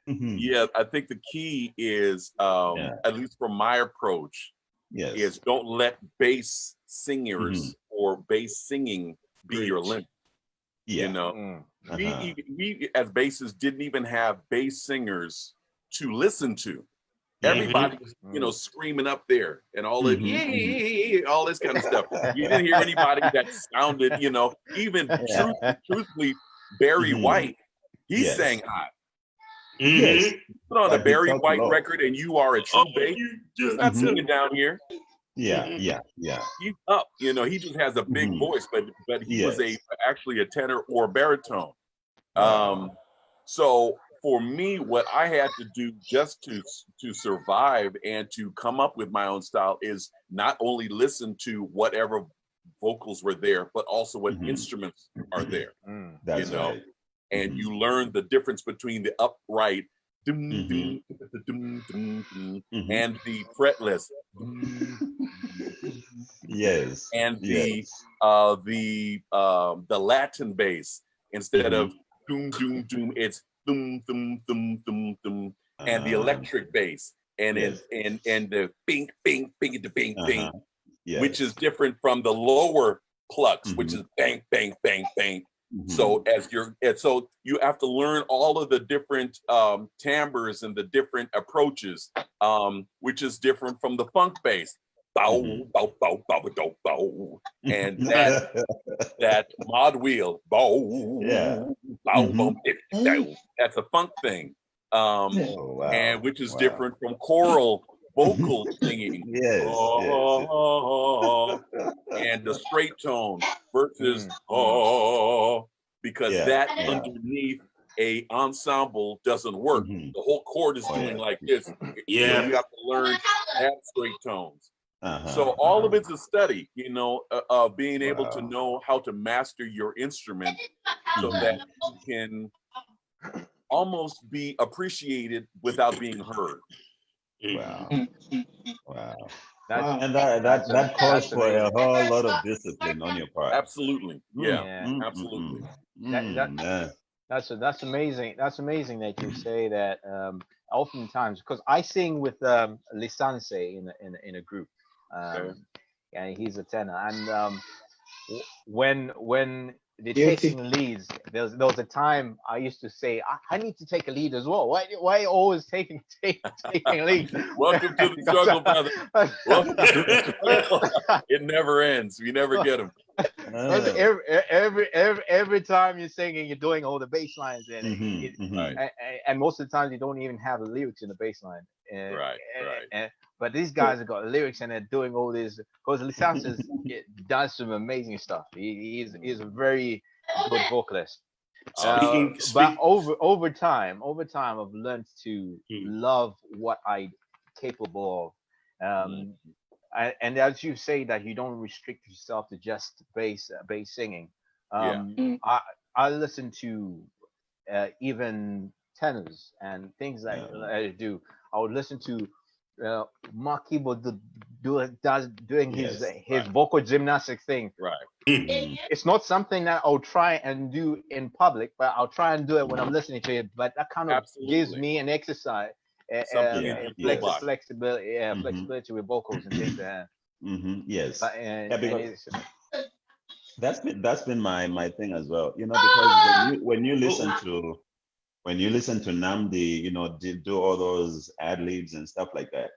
yeah, I think the key is, at least from my approach, yes. is don't let bass singers or bass singing be your limit. Yeah. You know, we as bassists didn't even have bass singers to listen to. Everybody was, screaming up there and all the all this kind of stuff. You didn't hear anybody that sounded, even truthfully, Barry White, he sang hot. Yes. Put on a But Barry White record and you are a true bass. He's not singing down here. Yeah. He's up. He just has a big voice, but he was actually a tenor or baritone. So for me, what I had to do just to survive and to come up with my own style is not only listen to whatever vocals were there, but also what instruments are there. That's right. And you learn the difference between the upright and the fretless. Yes. And the Latin bass, instead of doom doom doom, it's doom doom doom doom doom, and the electric bass, and the bing bing bing bing bing, which is different from the lower plucks, which is bang bang bang bang. So so you have to learn all of the different timbres and the different approaches, which is different from the funk bass. Bow, bow, bow, bow, bow, bow. And that mod wheel, bow, bow, bow, bow. That's a funk thing. And which is different from choral vocal singing. And the straight tone versus because that underneath a ensemble doesn't work. The whole chord is doing like this. You have to learn that straight tones. So all of it's a study, of being able to know how to master your instrument so that you can almost be appreciated without being heard. Wow. That calls for a whole lot of discipline on your part. Absolutely. Absolutely. That's amazing. That's amazing that you say that. Oftentimes, because I sing with Lisanse in a group, and he's a tenor. And when they're taking leads, there was a time I used to say, I need to take a lead as well. Why are you always taking lead? Welcome to the struggle, brother. Welcome to the struggle. It never ends. We never get them. Every time you're singing, you're doing all the bass lines and most of the time you don't even have the lyrics in the bass line. But these guys have got lyrics and they're doing all this because Lisanse does some amazing stuff. He's a very good vocalist. But over time, I've learned to love what I'm capable of. And as you say that you don't restrict yourself to just bass singing. I listen to even tenors and things like I do. I would listen to Mark Keyboard doing his vocal gymnastics thing. It's not something that I'll try and do in public, but I'll try and do it when I'm listening to it. But that kind of gives me an exercise, flexibility, flexibility with vocals and things like that. Yes. Because that's been my thing as well. Because when you listen to N'namdi, do all those ad libs and stuff like that.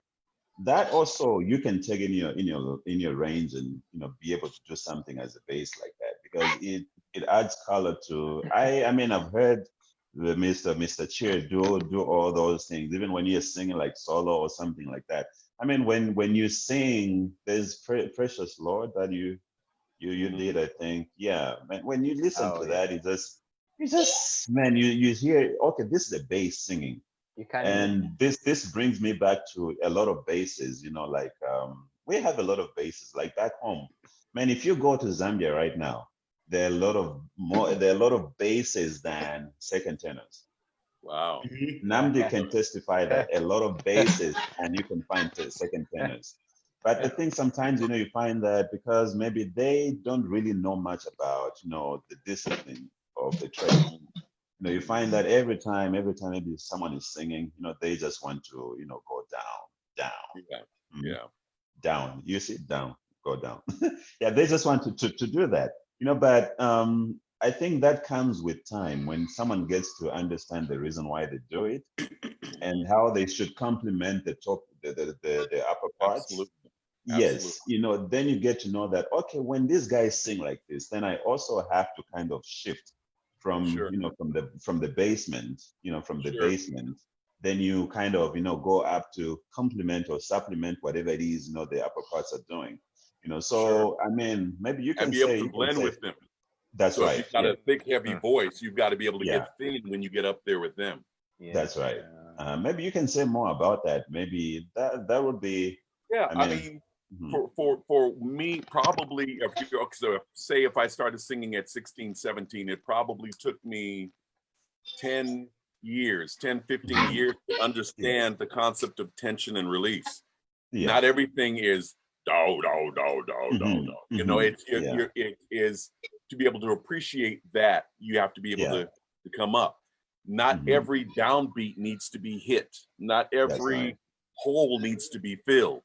That also you can take in your range and be able to do something as a bass like that because it adds color to. I mean I've heard the Mr. Chea do all those things even when you're singing like solo or something like that. I mean when you sing, there's Precious Lord that you did, I think. Yeah, man. When you listen to that, you just man, you hear, okay, this is a bass singing. You can't. And this brings me back to a lot of bases, like we have a lot of bases, like back home. Man, if you go to Zambia right now, there are a lot of bases than second tenors. Wow. N'namdi can testify that a lot of bases, and you can find second tenors. But the thing sometimes, you find that because maybe they don't really know much about, the discipline of the trade. You find that every time maybe someone is singing, they just want to, go down. Yeah. Mhm. Yeah. Down. You see, down, go down. Yeah, they just want to do that, but I think that comes with time when someone gets to understand the reason why they do it and how they should complement the top, the upper parts. Absolutely. Yes, then you get to know that, okay, when these guys sing like this, then I also have to kind of shift from, Sure. from the basement, from the Sure. basement, then you kind of, go up to complement or supplement whatever it is, the upper parts are doing, so, Sure. I mean, maybe you can And be say, able to blend with them. That's So right. if you've got a thick, heavy Mm. voice, you've got to be able to Yeah. get thin when you get up there with them. Yeah. That's right. Maybe you can say more about that. Maybe that would be. Yeah, I mean, for me, probably so say if I started singing at 16, 17, it probably took me 10 years, 10, 15 years to understand the concept of tension and release. Yeah. Not everything is do. It is to be able to appreciate that, you have to be able to come up. Not every downbeat needs to be hit. Not every hole needs to be filled.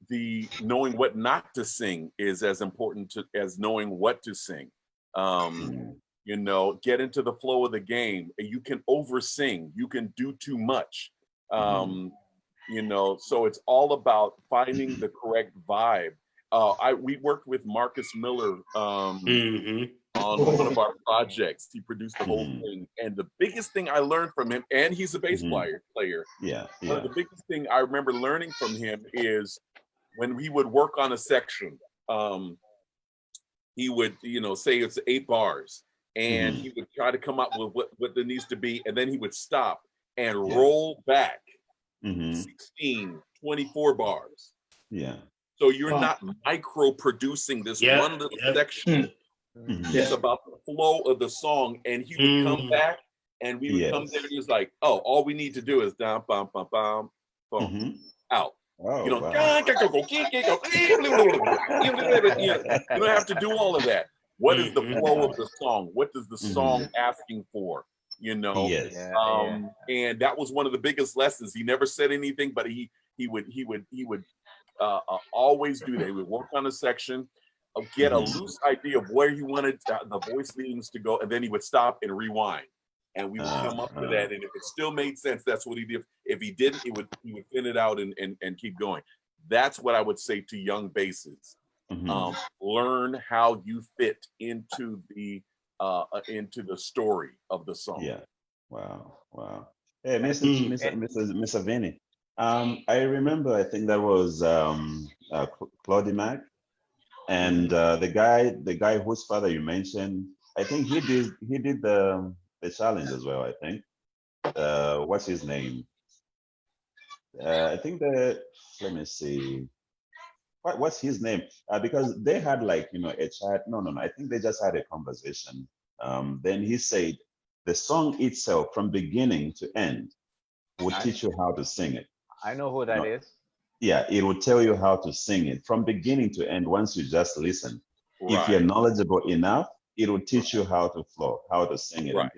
The knowing what not to sing is as important as knowing what to sing. Get into the flow of the game. You can oversing. You can do too much. So it's all about finding the correct vibe. We worked with Marcus Miller on one of our projects. He produced the whole thing, and the biggest thing I learned from him, and he's a bass player. One of the biggest thing I remember learning from him is when we would work on a section. He would, say it's 8 bars, and he would try to come up with what there needs to be, and then he would stop and roll back 16, 24 bars. Yeah. So you're not micro producing this one little section. It's about the flow of the song, and he would come back, and we would come there, and he was like, "Oh, all we need to do is down, bum, bum, bum, boom, out." Oh, You don't wow. you don't have to do all of that. What is the flow of the song? What is the song asking for? Yes. And that was one of the biggest lessons. He never said anything, but he would always do that. He would work on a section, get a loose idea of where he wanted the voice leadings to go, and then he would stop and rewind, and we would come up to that. And if it still made sense, that's what he did. If he didn't, he would thin it out and keep going. That's what I would say to young basses. Learn how you fit into the story of the song. Yeah. Wow. Hey, Mr. Vinny. I remember, I think that was Claudie Mack, and the guy whose father you mentioned. I think he did the challenge as well. I think. What's his name? I think let me see. What's his name? Because they had a chat. No. I think they just had a conversation. Then he said the song itself from beginning to end will teach you how to sing it. I know who that is. Yeah, it will tell you how to sing it from beginning to end once you just listen. Right. If you're knowledgeable enough, it will teach you how to flow, how to sing it. Right.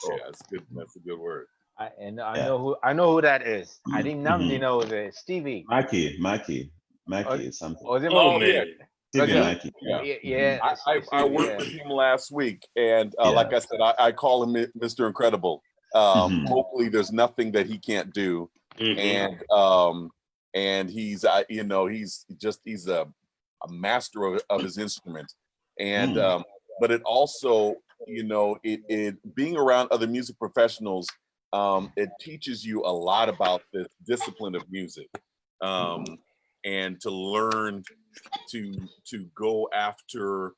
Yeah, that's good. That's a good word. I know who that is. I think N'namdi knows it. Stevie. Mackie is something. Yeah. Stevie Mackie. Yeah. I worked with him last week, and like I said, I call him Mr. Incredible. Hopefully, there's nothing that he can't do, and he's he's a master of his instrument, and but it also it being around other music professionals, it teaches you a lot about the discipline of music, and to learn to go after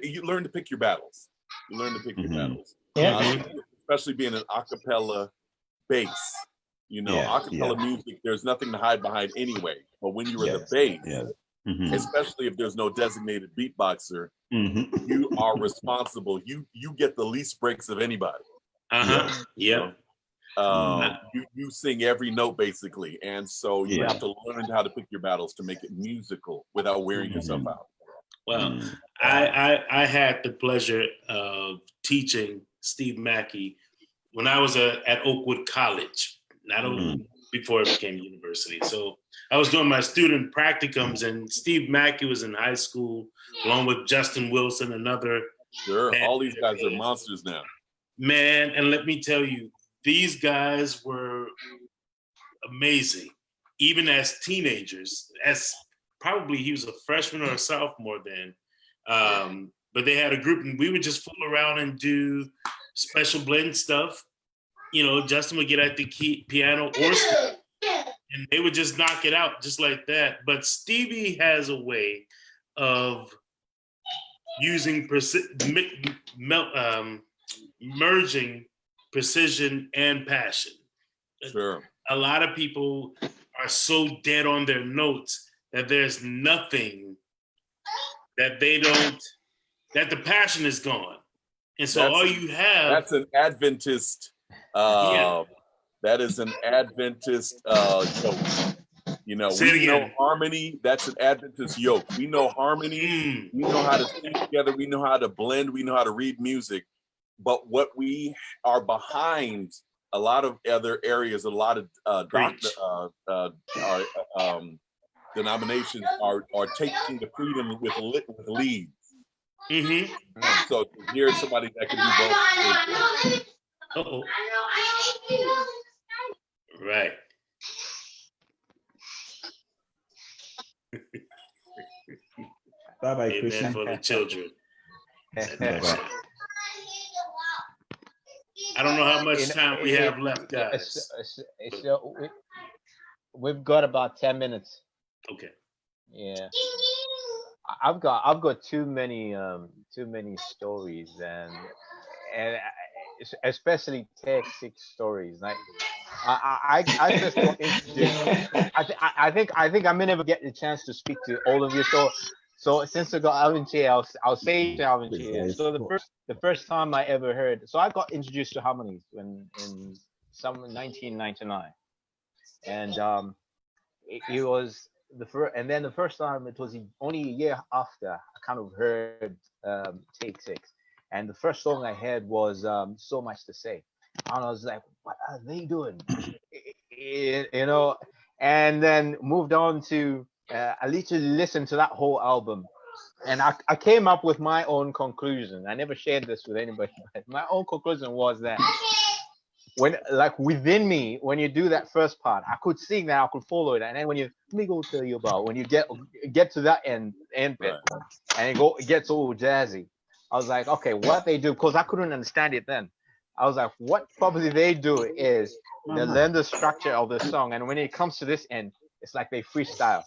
you learn to pick your battles. You learn to pick your battles. especially being an acapella bass. You know, acapella music, there's nothing to hide behind anyway. But when you're the bass, especially if there's no designated beatboxer, you are responsible. You get the least breaks of anybody. You sing every note basically, and so you have to learn how to pick your battles to make it musical without wearing yourself out. Well, I had the pleasure of teaching Steve Mackey when I was at Oakwood College, not before it became university. So I was doing my student practicums, and Steve Mackey was in high school, along with Justin Wilson, another. Sure, all these guys are monsters now. Man, and let me tell you, these guys were amazing, even as teenagers. As probably he was a freshman or a sophomore then. But they had a group, and we would just fool around and do special blend stuff. You know, Justin would get at the piano and they would just knock it out just like that. But Stevie has a way of using merging precision and passion. Sure. A lot of people are so dead on their notes that there's nothing that they don't, that the passion is gone. And so all you have. That's an Adventist. That is an Adventist yoke. You know, we know harmony. That's an Adventist yoke. We know harmony. We know how to sing together. We know how to blend. We know how to read music. But what we are behind a lot of other areas, a lot of denominations are taking the freedom with leads. So here's somebody that can do both. Right. Bye bye, Amen Christian. for the children. I don't know how much time we have left, guys. So we've got about 10 minutes. Okay. Yeah. I've got too many stories and especially Tech 6 stories. Like I just got introduced. I think I may never get the chance to speak to all of you. So since I got Alvin Chea, I'll say to Alvin Chea. So the first time I ever heard, so I got introduced to harmonies in 1999, and it was the first, and then the first time it was only a year after I kind of heard Take 6, and the first song I heard was So Much to Say, and I was like, what are they doing? You know, and then moved on to I literally listened to that whole album, and I came up with my own conclusion. I never shared this with anybody, but my own conclusion was that when, like, within me, when you do that first part, I could sing that, I could follow it, and then when you, let me go tell you about, when you get to that end bit, and it gets all jazzy, I was like, okay, what they do, because I couldn't understand it then. I was like, what probably they do is they learn the structure of the song, and when it comes to this end, it's like they freestyle.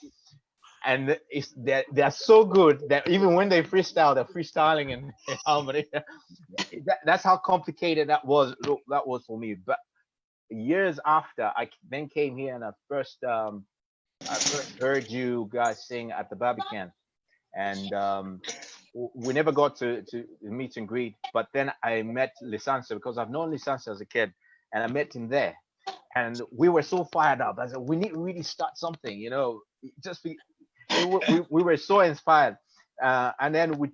And they're so good that even when they freestyle, they're freestyling in harmony. That's how complicated that was for me. But years after, I then came here and I first heard you guys sing at the Barbican, and we never got to meet and greet. But then I met Lisanso, because I've known Lisanso as a kid, and I met him there, and we were so fired up. I said, we need to really start something, you know, just be. We were so inspired, and then we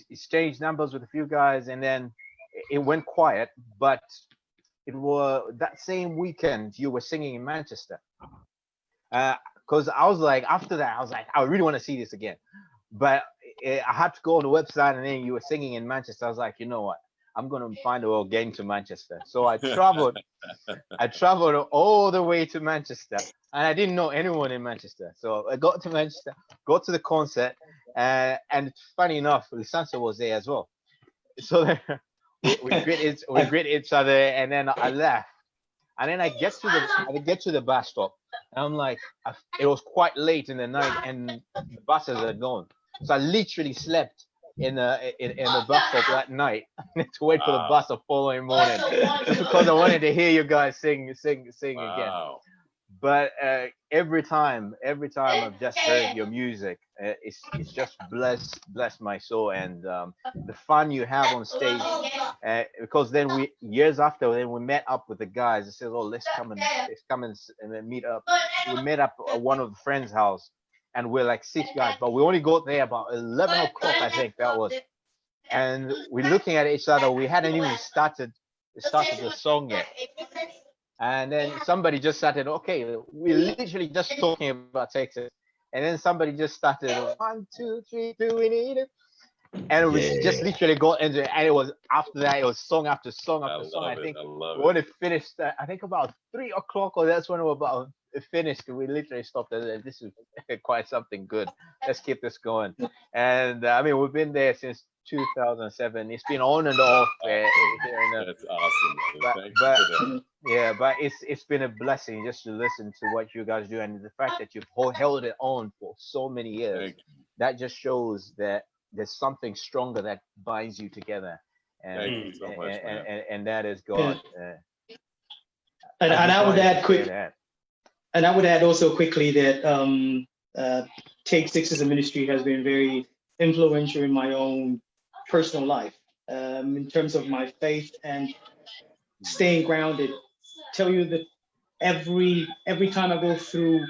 exchanged numbers with a few guys, and then it went quiet. But it was that same weekend you were singing in Manchester, because I was like, after that I was like, I really want to see this again, but I had to go on the website, and then you were singing in Manchester. I was like, you know what, I'm gonna find a way of getting to Manchester. So I traveled all the way to Manchester, and I didn't know anyone in Manchester. So I got to Manchester, got to the concert, and funny enough, Lisanso was there as well. So we greet each other, and then I left, and then I get to the bus stop, and I'm like, it was quite late in the night, and the buses are gone. So I literally slept in the bus stop that night to wait for the bus the following morning, just because I wanted to hear you guys sing again. Wow. But every time I've just heard your music, it's just blessed my soul, and the fun you have on stage. Because then we years after, then we met up with the guys. They said, "Oh, let's come and meet up." We met up at one of the friends' house, and we're like 6 guys, but we only got there about 11 o'clock, I think that was. And we're looking at each other. We hadn't even started the song yet. And then somebody just started, okay, we're literally just talking about Texas. And then somebody just started, 1, 2, 3, do we need it? And we just literally got into it. And it was after that, it was song after song after song. I think when it finished, I think about 3 o'clock, or that's when we were about finished. We literally stopped and this is quite something good. Let's keep this going. And I mean, we've been there since 2007. It's been on and off. That's awesome. But it's been a blessing just to listen to what you guys do, and the fact that you've held it on for so many years. That just shows that there's something stronger that binds you together, and Thank you so much, man. and that is God. And I would add and I would add also quickly that Take Six as a ministry has been very influential in my own personal life, in terms of my faith and staying grounded. Tell you that every time I go through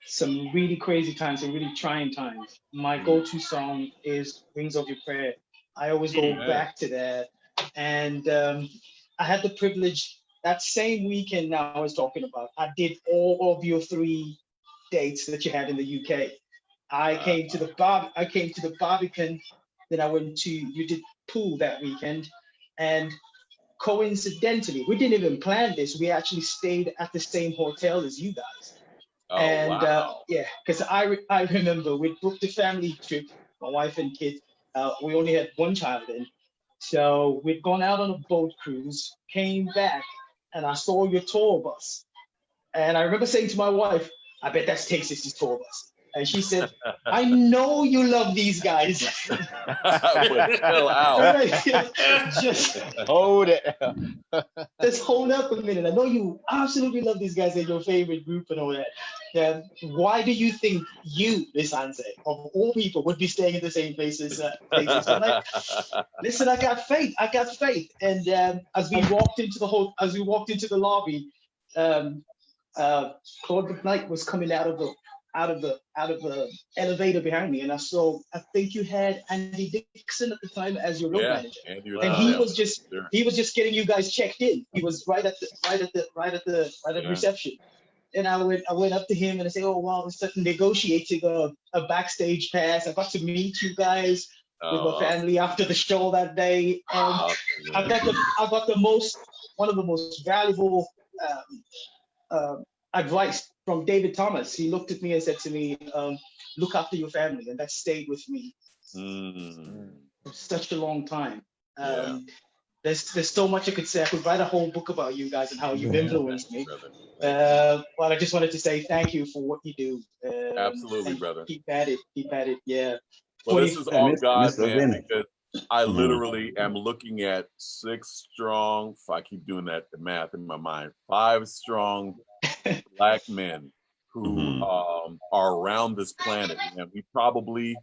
some really crazy times and really trying times, my go-to song is Wings of Your Prayer. I always go back to that. And I had the privilege that same weekend now I was talking about, I did all of your 3 dates that you had in the UK. I came to the Barbican, then I went to, you did pool that weekend. And coincidentally, we didn't even plan this. We actually stayed at the same hotel as you guys. Because I remember we booked a family trip, my wife and kids. We only had one child then. So we'd gone out on a boat cruise, came back, and I saw your tour bus. And I remember saying to my wife, I bet that's Take Six's tour bus. And she said, I know you love these guys. But chill out. Just hold it. Just hold up a minute. I know you absolutely love these guys. They're your favorite group and all that. Why do you think you, Miss Anse, of all people, would be staying in the same place as Take Six? I'm like, listen, I got faith. And as we walked into the lobby, Claude McKnight was coming out of the elevator behind me, and I think you had Andy Dixon at the time as your road manager, and he was just getting you guys checked in. He was right at the reception, and I went up to him and I said, "Oh wow, we're negotiating a backstage pass. I got to meet you guys with my family after the show that day, and I got one of the most valuable advice from David Thomas. He looked at me and said to me, look after your family. And that stayed with me for such a long time. There's so much I could say. I could write a whole book about you guys and how you've influenced me. But I just wanted to say thank you for what you do. Absolutely, brother. Keep at it. Yeah. Well, this is all God, man, because I literally am looking at 6 strong, if I keep doing that, the math in my mind, 5 strong Black men who are around this planet. And we probably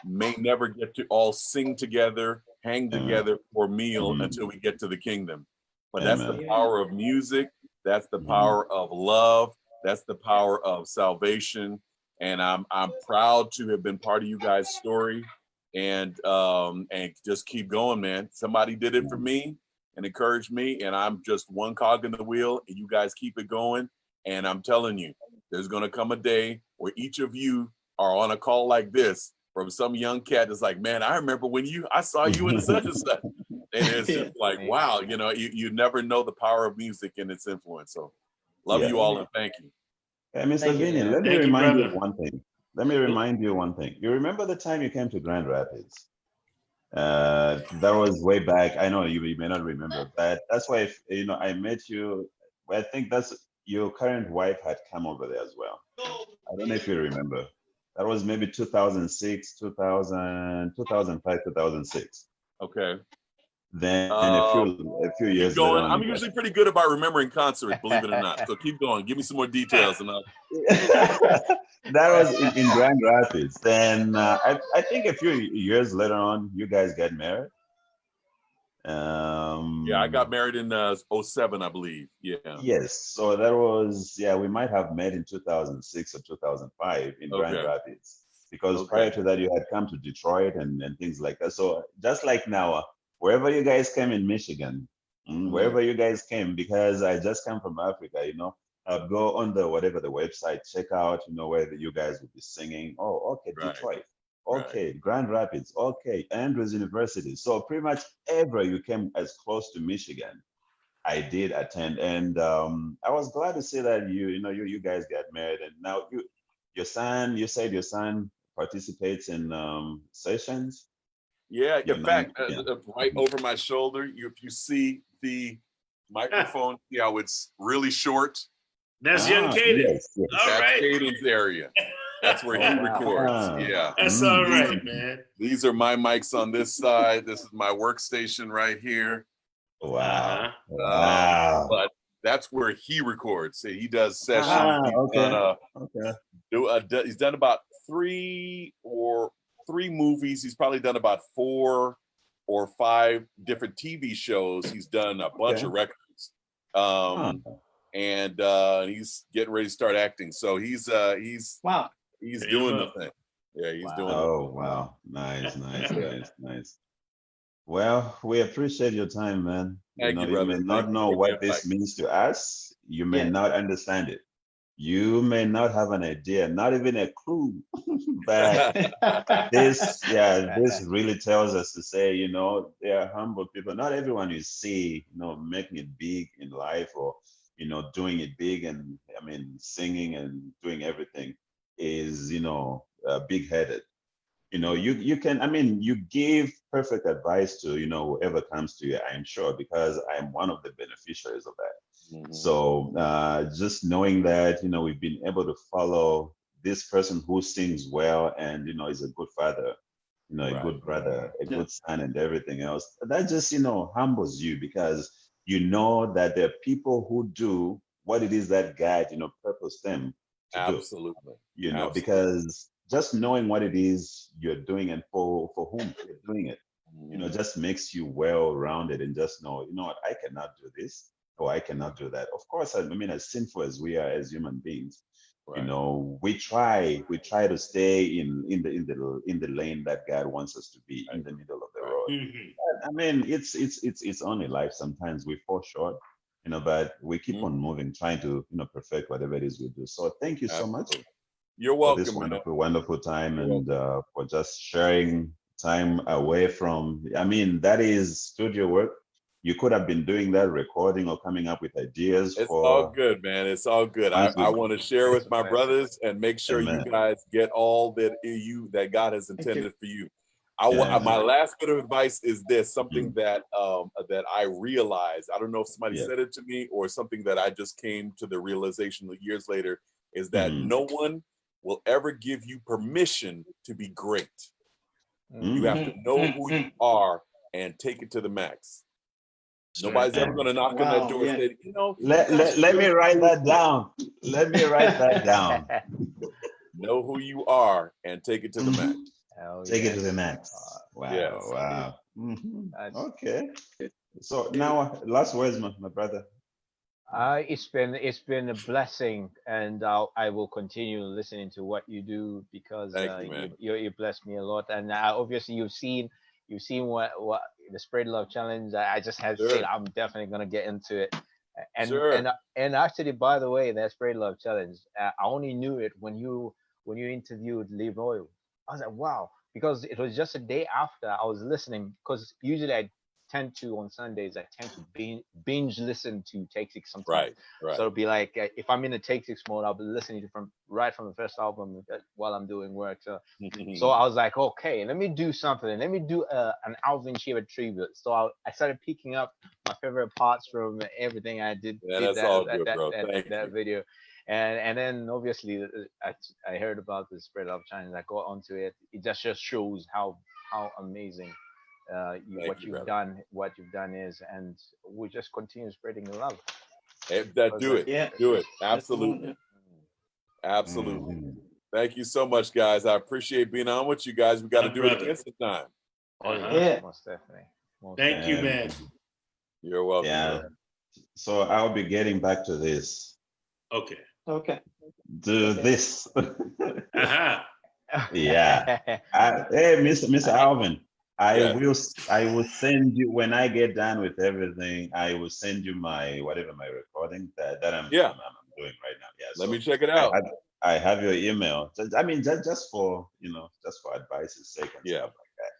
may never get to all sing together, hang together for a meal until we get to the kingdom. But that's the power of music. That's the power of love. That's the power of salvation. And I'm proud to have been part of you guys' story. And just keep going, man. Somebody did it for me and encouraged me, and I'm just one cog in the wheel, and you guys keep it going. And I'm telling you, there's going to come a day where each of you are on a call like this from some young cat that's like, man, I remember when I saw you in such and such. And it's just like, wow, you never know the power of music and its influence. So love you all and thank you. Mr. Vinny, let me remind you of one thing. You remember the time you came to Grand Rapids? That was way back. I know you may not remember, but that's why I met you. I think that's your current wife had come over there as well. I don't know if you remember. That was maybe 2006, 2005, 2006. Okay. Then Um, a few keep years later going. on, I'm you usually pretty good about remembering concerts, believe it or not. So keep going. Give me some more details, and that was in Grand Rapids. Then I think a few years later on, you guys got married. yeah, I got married in '07, I believe. Yeah. Yes, so that was, yeah, we might have met in 2006 or 2005 in Grand Okay. Rapids, because Okay. prior to that, you had come to Detroit and things like that. So just like now, wherever you guys came in Michigan, wherever you guys came, because I just come from Africa, go on the whatever the website, check out, where you guys would be singing. Oh, okay, Right. Detroit. Right. Okay, Grand Rapids. Okay, Andrews University. So pretty much ever you came as close to Michigan, I did attend, and I was glad to see that you guys got married, and now you said your son participates in sessions. Yeah. Your In man, fact, yeah. right over my shoulder, if you see the microphone, see how it's really short. That's young Caden. Yes, yes. All That's right. Caden's area. That's where he Oh, wow. records. Yeah. That's all right, man. These are my mics on this side. This is my workstation right here. Wow, Uh-huh. wow. But that's where he records. He does sessions. He's Okay, okay. he's done about three movies. He's probably done about 4 or 5 different TV shows. He's done a bunch of records. And he's getting ready to start acting. So he's Wow. he's doing the thing. Yeah, he's doing the Oh, thing. wow. Nice, nice, nice, nice. Well, we appreciate your time, man. Thank you, You brother. may Thank not you know for the what this invite. means to us. You may Yeah. not understand it. You may not have an idea, not even a clue. But this really tells us to say, they are humble people. Not everyone you see, making it big in life, or, doing it big, and I mean, singing and doing everything is, big-headed. You can, I mean, you give perfect advice to, whoever comes to you, I'm sure, because I'm one of the beneficiaries of that. So just knowing that, we've been able to follow this person who sings well and, is a good father, a good brother, a good son, and everything else, that just, humbles you, because you know that there are people who do what it is that God, purposed them to do. Absolutely. Because just knowing what it is you're doing and for whom you're doing it, just makes you well-rounded, and just know, what, I cannot do this, or I cannot do that. Of course, I mean, as sinful as we are as human beings, we try to stay in the lane that God wants us to be, in the middle of the road. But, I mean, it's only life. Sometimes we fall short, but we keep on moving, trying to, perfect whatever it is we do. So thank you so much. You're For this welcome, man. wonderful time, and for just sharing time away from, I mean, that is studio work. You could have been doing that, recording or coming up with ideas It's for. all good, man. It's all good. I want to share with my brothers and make sure you guys get all that God has intended for you. My last bit of advice is this: something that I realized. I don't know if somebody said it to me or something that I just came to the realization years later, is that no one will ever give you permission to be great. You have to know who you are and take it to the max. Nobody's ever going to knock on that door and say, let me write that down. Let me write that down. Know who you are and take it to the max. Take it to the max. Wow. Yes. Wow. Okay. So now, last words, my brother. It's been a blessing, and I will continue listening to what you do, because you blessed me a lot. And obviously you've seen what the Spread Love Challenge. I just had to say I'm definitely gonna get into it. And actually, by the way, that Spread Love Challenge, I only knew it when you interviewed Lee Royal. I was like, wow, because it was just a day after I was listening, because usually I tend to, on Sundays, I tend to binge listen to Take Six sometimes. Right. So it'll be like, if I'm in the Take Six mode, I'll be listening from the first album while I'm doing work. So I was like, okay, let me do something. Let me do an Alvin Chea tribute. So I started picking up my favorite parts from everything I did. Yeah, that's all good, bro. Thank you. Video. and then obviously I heard about the spread of China. I got onto it. It just shows how amazing Thank you, brother. what you've done is, and we just continue spreading the love. Do it. Yeah. Do it. That's the one, Absolutely. yeah. Absolutely. Mhm. Thank you so much, guys. I appreciate being on with you guys. We got to My do it brother. again sometime. Oh Uh-huh. Yeah. most definitely. Thank you, man. You're welcome. Yeah. brother. So I'll be getting back to this. Okay. Okay. Do Okay. this. Uh-huh. Yeah. Hey, Mr. Alvin, Yeah. I will send you when I get done with everything. I will send you my whatever my recording that I'm Yeah. I'm doing right now. Yeah. Let So me check it I out. have I have your email. I mean, just for just for advice's sake and Yeah. stuff like that.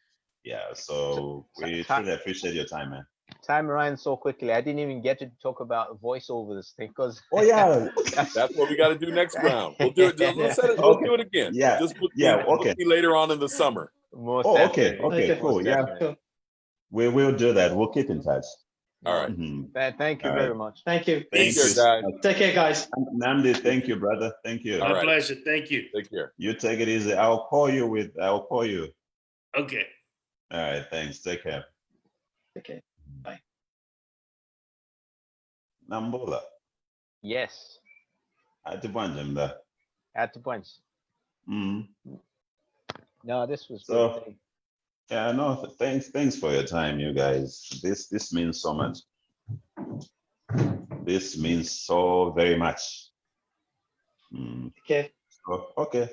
Yeah. So we Ta- truly appreciate your time, man. Time ran so quickly. I didn't even get to talk about voiceovers thing because Oh yeah. That's what we got to do next round. We'll do it. Let's set it. We'll Okay. do it again. Yeah. Just book Yeah. me, Okay. book me later on in the summer. most Oh, okay. definitely. Okay. Okay. Cool. Most Yeah. definitely. Cool. We will do that. We'll keep in touch. All right. Mhm. Thank you All very right. much. Thank you. Thank Take care, you. guys. Take care, guys. N'namdi, thank you, brother. Thank you. All My right. pleasure. Thank you. Take care. You take it easy. I'll call you. Okay. All right. Thanks. Take care. Okay. Nambola. Yes, Atibwanjamda. at the point. Mm. No, this was So good. yeah, no, thanks for your time, you guys. This means so much. This means so very much. Mm. Okay. So, okay.